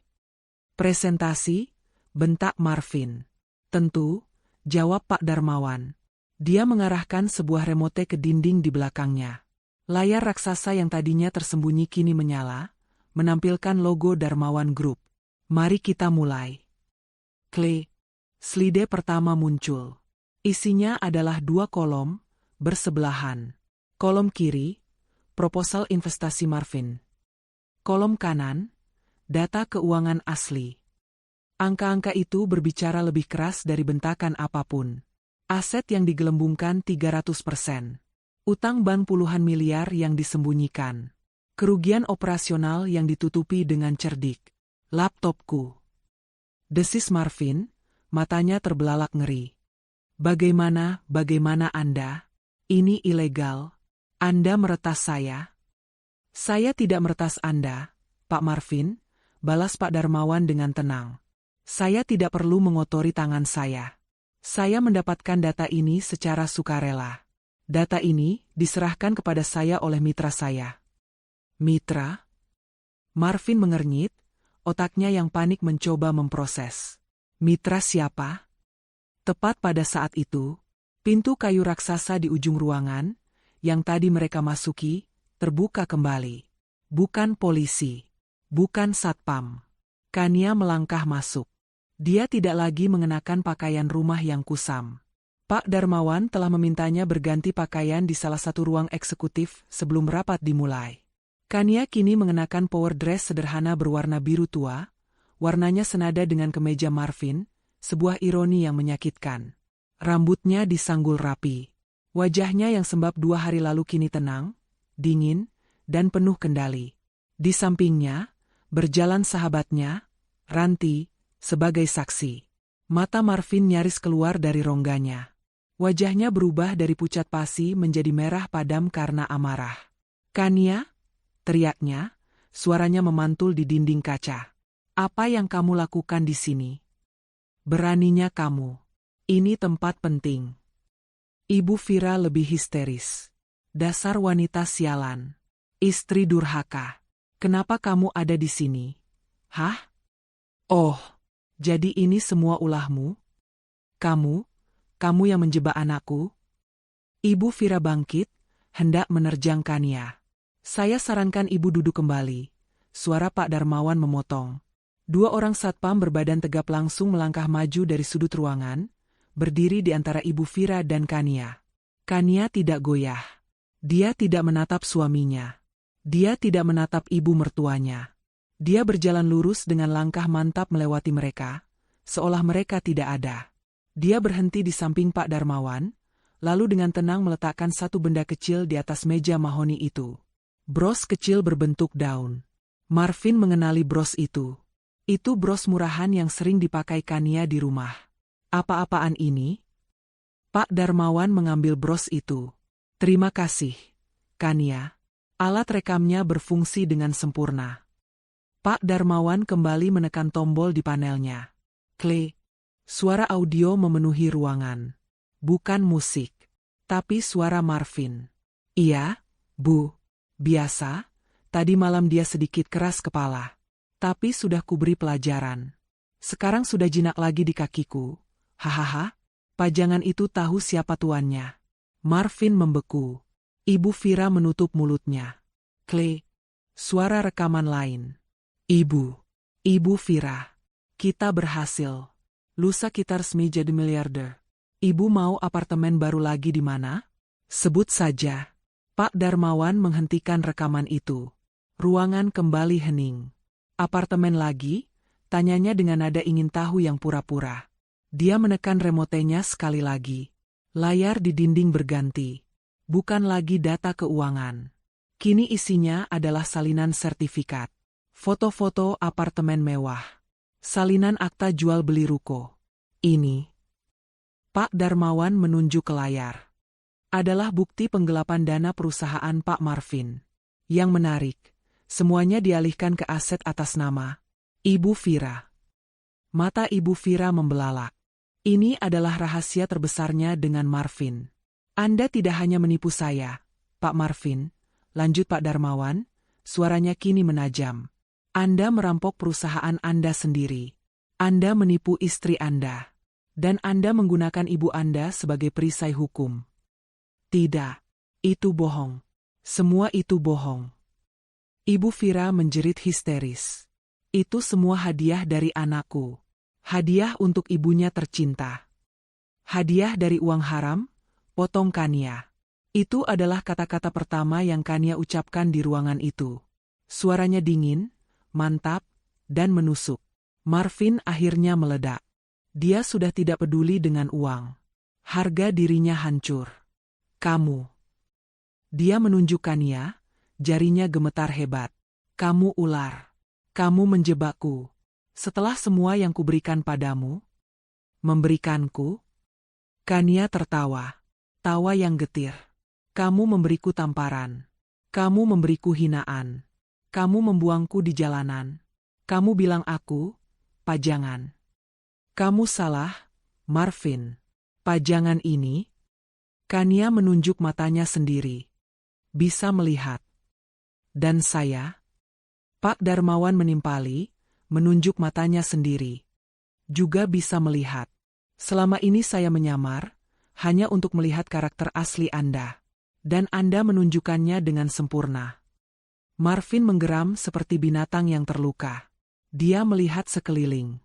Presentasi? Bentak Marvin. Tentu, jawab Pak Darmawan. Dia mengarahkan sebuah remote ke dinding di belakangnya. Layar raksasa yang tadinya tersembunyi kini menyala, menampilkan logo Darmawan Group. Mari kita mulai. Slide pertama muncul. Isinya adalah 2 kolom, bersebelahan. Kolom kiri, proposal investasi Marvin. Kolom kanan, data keuangan asli. Angka-angka itu berbicara lebih keras dari bentakan apapun. Aset yang digelembungkan 300%. Utang bank puluhan miliar yang disembunyikan. Kerugian operasional yang ditutupi dengan cerdik. Laptopku. Desis Marvin, matanya terbelalak ngeri. Bagaimana Anda? Ini ilegal. Anda meretas saya? Saya tidak meretas Anda, Pak Marvin, balas Pak Darmawan dengan tenang. Saya tidak perlu mengotori tangan saya. Saya mendapatkan data ini secara sukarela. Data ini diserahkan kepada saya oleh mitra saya. Mitra? Marvin mengernyit, otaknya yang panik mencoba memproses. Mitra siapa? Tepat pada saat itu, pintu kayu raksasa di ujung ruangan, yang tadi mereka masuki, terbuka kembali. Bukan polisi. Bukan satpam. Kania melangkah masuk. Dia tidak lagi mengenakan pakaian rumah yang kusam. Pak Darmawan telah memintanya berganti pakaian di salah satu ruang eksekutif sebelum rapat dimulai. Kania kini mengenakan power dress sederhana berwarna biru tua, warnanya senada dengan kemeja Marvin, sebuah ironi yang menyakitkan. Rambutnya disanggul rapi. Wajahnya yang sembab 2 hari lalu kini tenang, dingin, dan penuh kendali. Di sampingnya, berjalan sahabatnya, Ranti, sebagai saksi. Mata Marvin nyaris keluar dari rongganya. Wajahnya berubah dari pucat pasi menjadi merah padam karena amarah. Kania? Teriaknya, suaranya memantul di dinding kaca. Apa yang kamu lakukan di sini? Beraninya kamu. Ini tempat penting. Ibu Vira lebih histeris. Dasar wanita sialan. Istri durhaka. Kenapa kamu ada di sini? Hah? Oh. Jadi ini semua ulahmu? Kamu yang menjebak anakku? Ibu Vira bangkit, hendak menerjang Kania. Saya sarankan ibu duduk kembali. Suara Pak Darmawan memotong. 2 orang satpam berbadan tegap langsung melangkah maju dari sudut ruangan, berdiri di antara Ibu Vira dan Kania. Kania tidak goyah. Dia tidak menatap suaminya. Dia tidak menatap ibu mertuanya. Dia berjalan lurus dengan langkah mantap melewati mereka, seolah mereka tidak ada. Dia berhenti di samping Pak Darmawan, lalu dengan tenang meletakkan satu benda kecil di atas meja mahoni itu. Bros kecil berbentuk daun. Marvin mengenali bros itu. Itu bros murahan yang sering dipakai Kania di rumah. Apa-apaan ini? Pak Darmawan mengambil bros itu. Terima kasih, Kania. Alat rekamnya berfungsi dengan sempurna. Pak Darmawan kembali menekan tombol di panelnya. Klik. Suara audio memenuhi ruangan. Bukan musik. Tapi suara Marvin. Iya, Bu. Biasa, tadi malam dia sedikit keras kepala. Tapi sudah kuberi pelajaran. Sekarang sudah jinak lagi di kakiku. Hahaha, pajangan itu tahu siapa tuannya. Marvin membeku. Ibu Vira menutup mulutnya. Klik. Suara rekaman lain. Ibu Vira. Kita berhasil. Lusa kita resmi jadi miliarder. Ibu mau apartemen baru lagi di mana? Sebut saja. Pak Darmawan menghentikan rekaman itu. Ruangan kembali hening. Apartemen lagi? Tanyanya dengan nada ingin tahu yang pura-pura. Dia menekan remotenya sekali lagi. Layar di dinding berganti. Bukan lagi data keuangan. Kini isinya adalah salinan sertifikat. Foto-foto apartemen mewah. Salinan akta jual beli ruko. Ini. Pak Darmawan menunjuk ke layar. Adalah bukti penggelapan dana perusahaan Pak Marvin. Yang menarik, semuanya dialihkan ke aset atas nama Ibu Vira. Mata Ibu Vira membelalak. Ini adalah rahasia terbesarnya dengan Marvin. Anda tidak hanya menipu saya, Pak Marvin, lanjut Pak Darmawan, suaranya kini menajam. Anda merampok perusahaan Anda sendiri. Anda menipu istri Anda. Dan Anda menggunakan ibu Anda sebagai perisai hukum. Tidak. Itu bohong. Semua itu bohong. Ibu Vira menjerit histeris. Itu semua hadiah dari anakku. Hadiah untuk ibunya tercinta. Hadiah dari uang haram? Potong Kania. Itu adalah kata-kata pertama yang Kania ucapkan di ruangan itu. Suaranya dingin, mantap, dan menusuk. Marvin akhirnya meledak. Dia sudah tidak peduli dengan uang. Harga dirinya hancur. Kamu. Dia menunjuk Kania, jarinya gemetar hebat. Kamu ular. Kamu menjebakku. Setelah semua yang kuberikan padamu. Memberikanku? Kania tertawa. Tawa yang getir. Kamu memberiku tamparan. Kamu memberiku hinaan. Kamu membuangku di jalanan. Kamu bilang aku, pajangan. Kamu salah, Marvin. Pajangan ini? Kania menunjuk matanya sendiri. Bisa melihat. Dan saya? Pak Darmawan menimpali, menunjuk matanya sendiri. Juga bisa melihat. Selama ini saya menyamar, hanya untuk melihat karakter asli Anda. Dan Anda menunjukkannya dengan sempurna. Marvin menggeram seperti binatang yang terluka. Dia melihat sekeliling.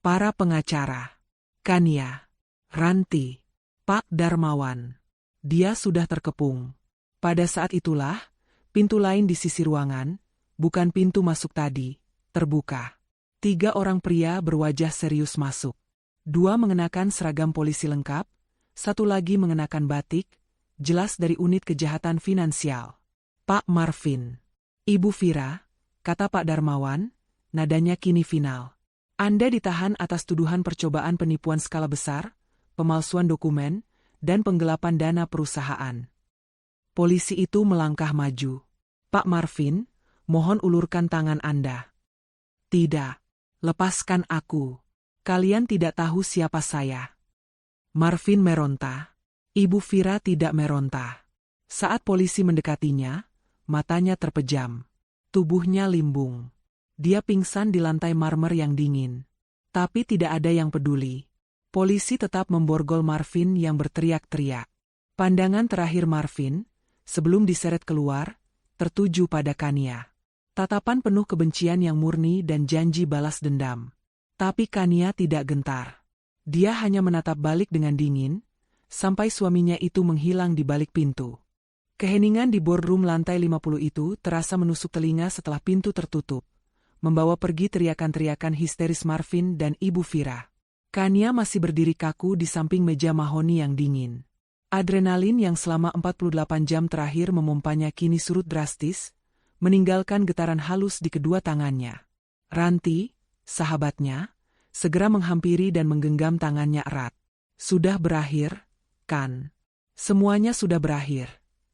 Para pengacara. Kania. Ranti. Pak Darmawan. Dia sudah terkepung. Pada saat itulah, pintu lain di sisi ruangan, bukan pintu masuk tadi, terbuka. 3 orang pria berwajah serius masuk. 2 mengenakan seragam polisi lengkap, 1 lagi mengenakan batik, jelas dari unit kejahatan finansial. Pak Marvin. Ibu Vira, kata Pak Darmawan, nadanya kini final. Anda ditahan atas tuduhan percobaan penipuan skala besar, pemalsuan dokumen, dan penggelapan dana perusahaan. Polisi itu melangkah maju. Pak Marvin, mohon ulurkan tangan Anda. Tidak. Lepaskan aku. Kalian tidak tahu siapa saya. Marvin meronta. Ibu Vira tidak meronta. Saat polisi mendekatinya, matanya terpejam. Tubuhnya limbung. Dia pingsan di lantai marmer yang dingin. Tapi tidak ada yang peduli. Polisi tetap memborgol Marvin yang berteriak-teriak. Pandangan terakhir Marvin, sebelum diseret keluar, tertuju pada Kania. Tatapan penuh kebencian yang murni dan janji balas dendam. Tapi Kania tidak gentar. Dia hanya menatap balik dengan dingin, sampai suaminya itu menghilang di balik pintu. Keheningan di boardroom lantai 50 itu terasa menusuk telinga setelah pintu tertutup, membawa pergi teriakan-teriakan histeris Marvin dan Ibu Vira. Kania masih berdiri kaku di samping meja mahoni yang dingin. Adrenalin yang selama 48 jam terakhir memompanya kini surut drastis, meninggalkan getaran halus di kedua tangannya. Ranti, sahabatnya, segera menghampiri dan menggenggam tangannya erat. Sudah berakhir, kan? Semuanya sudah berakhir,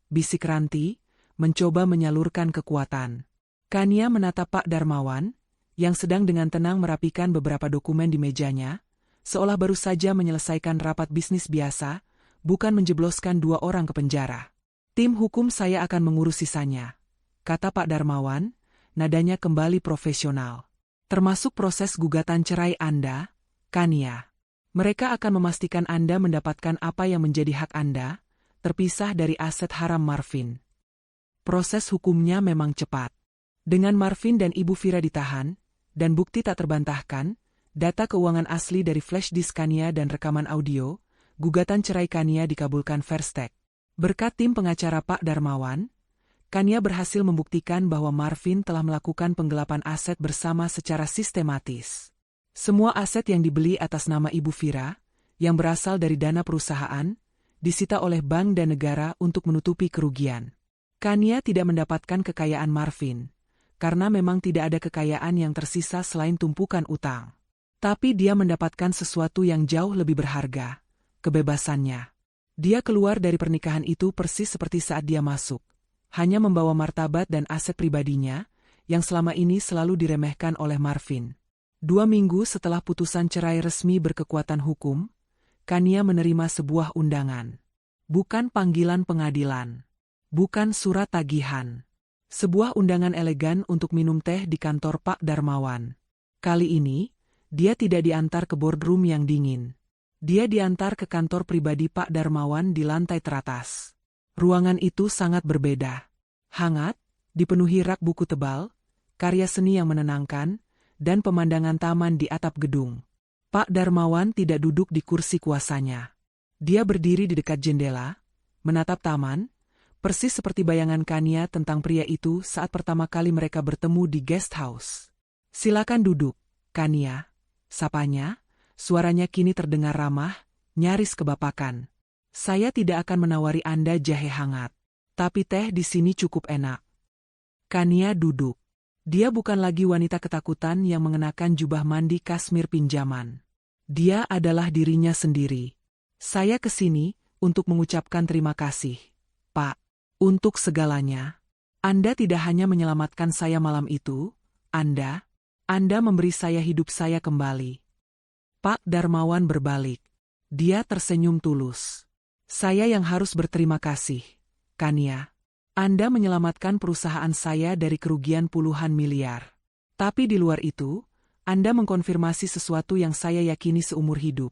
bisik Ranti, mencoba menyalurkan kekuatan. Kania menatap Pak Darmawan, yang sedang dengan tenang merapikan beberapa dokumen di mejanya, seolah baru saja menyelesaikan rapat bisnis biasa, bukan menjebloskan 2 orang ke penjara. Tim hukum saya akan mengurus sisanya, kata Pak Darmawan, nadanya kembali profesional. Termasuk proses gugatan cerai Anda, Kania. Mereka akan memastikan Anda mendapatkan apa yang menjadi hak Anda, terpisah dari aset haram Marvin. Proses hukumnya memang cepat. Dengan Marvin dan Ibu Vira ditahan, dan bukti tak terbantahkan, data keuangan asli dari flash disk Kania dan rekaman audio, gugatan cerai Kania dikabulkan Verstek. Berkat tim pengacara Pak Darmawan, Kania berhasil membuktikan bahwa Marvin telah melakukan penggelapan aset bersama secara sistematis. Semua aset yang dibeli atas nama Ibu Vira, yang berasal dari dana perusahaan, disita oleh bank dan negara untuk menutupi kerugian. Kania tidak mendapatkan kekayaan Marvin, karena memang tidak ada kekayaan yang tersisa selain tumpukan utang. Tapi dia mendapatkan sesuatu yang jauh lebih berharga, kebebasannya. Dia keluar dari pernikahan itu persis seperti saat dia masuk, hanya membawa martabat dan aset pribadinya, yang selama ini selalu diremehkan oleh Marvin. 2 minggu setelah putusan cerai resmi berkekuatan hukum, Kania menerima sebuah undangan. Bukan panggilan pengadilan. Bukan surat tagihan. Sebuah undangan elegan untuk minum teh di kantor Pak Darmawan. Kali ini, dia tidak diantar ke boardroom yang dingin. Dia diantar ke kantor pribadi Pak Darmawan di lantai teratas. Ruangan itu sangat berbeda. Hangat, dipenuhi rak buku tebal, karya seni yang menenangkan, dan pemandangan taman di atap gedung. Pak Darmawan tidak duduk di kursi kuasanya. Dia berdiri di dekat jendela, menatap taman, persis seperti bayangan Kania tentang pria itu saat pertama kali mereka bertemu di guest house. "Silakan duduk, Kania," sapanya, suaranya kini terdengar ramah, nyaris kebapakan. "Saya tidak akan menawari Anda jahe hangat, tapi teh di sini cukup enak." Kania duduk. Dia bukan lagi wanita ketakutan yang mengenakan jubah mandi kasmir pinjaman. Dia adalah dirinya sendiri. "Saya kesini untuk mengucapkan terima kasih, Pak. Untuk segalanya. Anda tidak hanya menyelamatkan saya malam itu, Anda memberi saya hidup saya kembali." Pak Darmawan berbalik. Dia tersenyum tulus. "Saya yang harus berterima kasih, Kania. Anda menyelamatkan perusahaan saya dari kerugian puluhan miliar. Tapi di luar itu, Anda mengkonfirmasi sesuatu yang saya yakini seumur hidup.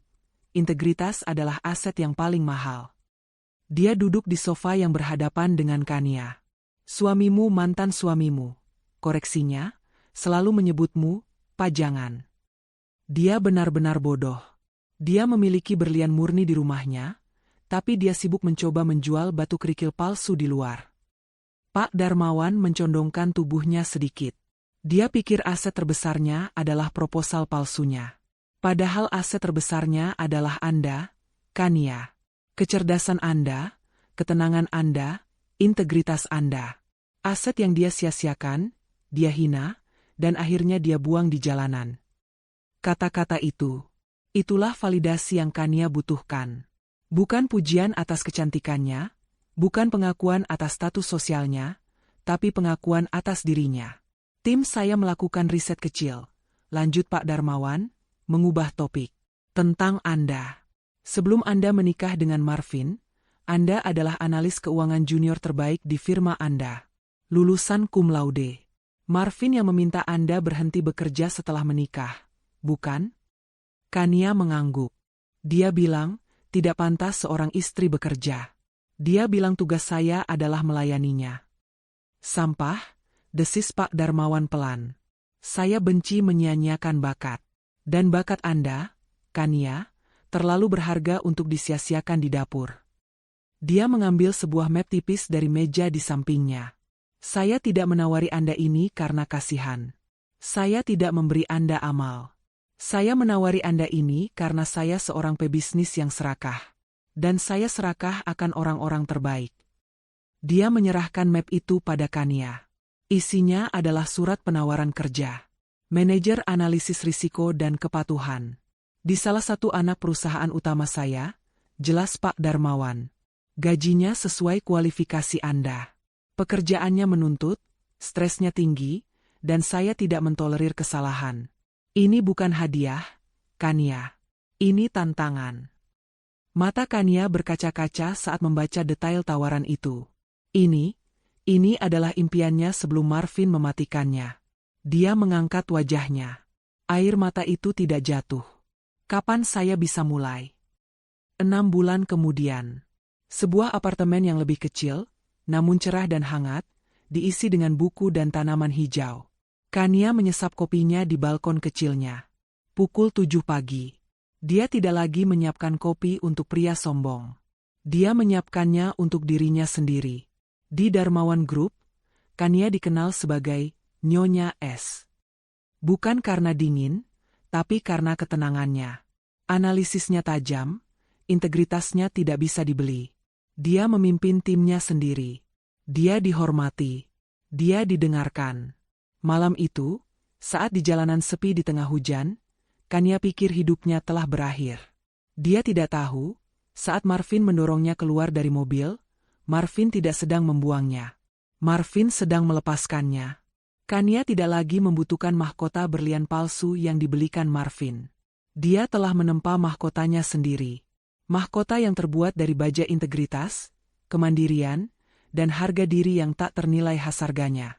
Integritas adalah aset yang paling mahal." Dia duduk di sofa yang berhadapan dengan Kania. "Suamimu mantan suamimu. Koreksinya, selalu menyebutmu, pajangan." Dia benar-benar bodoh. Dia memiliki berlian murni di rumahnya, tapi dia sibuk mencoba menjual batu kerikil palsu di luar. Pak Darmawan mencondongkan tubuhnya sedikit. Dia pikir aset terbesarnya adalah proposal palsunya. Padahal aset terbesarnya adalah Anda, Kania. Kecerdasan Anda, ketenangan Anda, integritas Anda. Aset yang dia sia-siakan, dia hina, dan akhirnya dia buang di jalanan. Kata-kata itu, itulah validasi yang Kania butuhkan. Bukan pujian atas kecantikannya, bukan pengakuan atas status sosialnya, tapi pengakuan atas dirinya. "Tim saya melakukan riset kecil," lanjut Pak Darmawan, mengubah topik. "Tentang Anda. Sebelum Anda menikah dengan Marvin, Anda adalah analis keuangan junior terbaik di firma Anda. Lulusan cum laude. Marvin yang meminta Anda berhenti bekerja setelah menikah, bukan?" Kania mengangguk. Dia bilang, tidak pantas seorang istri bekerja. Dia bilang tugas saya adalah melayaninya. "Sampah," desis Pak Darmawan pelan. "Saya benci menyia-nyiakan bakat. Dan bakat Anda, Kania, terlalu berharga untuk disia-siakan di dapur." Dia mengambil sebuah map tipis dari meja di sampingnya. "Saya tidak menawari Anda ini karena kasihan. Saya tidak memberi Anda amal. Saya menawari Anda ini karena saya seorang pebisnis yang serakah. Dan saya serakah akan orang-orang terbaik." Dia menyerahkan map itu pada Kania. Isinya adalah surat penawaran kerja. Manajer analisis risiko dan kepatuhan. "Di salah satu anak perusahaan utama saya," jelas Pak Darmawan. "Gajinya sesuai kualifikasi Anda. Pekerjaannya menuntut, stresnya tinggi, dan saya tidak mentolerir kesalahan. Ini bukan hadiah, Kania. Ini tantangan." Mata Kania berkaca-kaca saat membaca detail tawaran itu. Ini adalah impiannya sebelum Marvin mematikannya. Dia mengangkat wajahnya. Air mata itu tidak jatuh. Kapan saya bisa mulai? 6 bulan kemudian. Sebuah apartemen yang lebih kecil, namun cerah dan hangat, diisi dengan buku dan tanaman hijau. Kania menyesap kopinya di balkon kecilnya. Pukul 7 pagi. Dia tidak lagi menyiapkan kopi untuk pria sombong. Dia menyiapkannya untuk dirinya sendiri. Di Darmawan Group, Kania dikenal sebagai Nyonya S. Bukan karena dingin, tapi karena ketenangannya. Analisisnya tajam, integritasnya tidak bisa dibeli. Dia memimpin timnya sendiri. Dia dihormati. Dia didengarkan. Malam itu, saat di jalanan sepi di tengah hujan, Kania pikir hidupnya telah berakhir. Dia tidak tahu, saat Marvin mendorongnya keluar dari mobil, Marvin tidak sedang membuangnya. Marvin sedang melepaskannya. Kania tidak lagi membutuhkan mahkota berlian palsu yang dibelikan Marvin. Dia telah menempa mahkotanya sendiri. Mahkota yang terbuat dari baja integritas, kemandirian, dan harga diri yang tak ternilai harganya.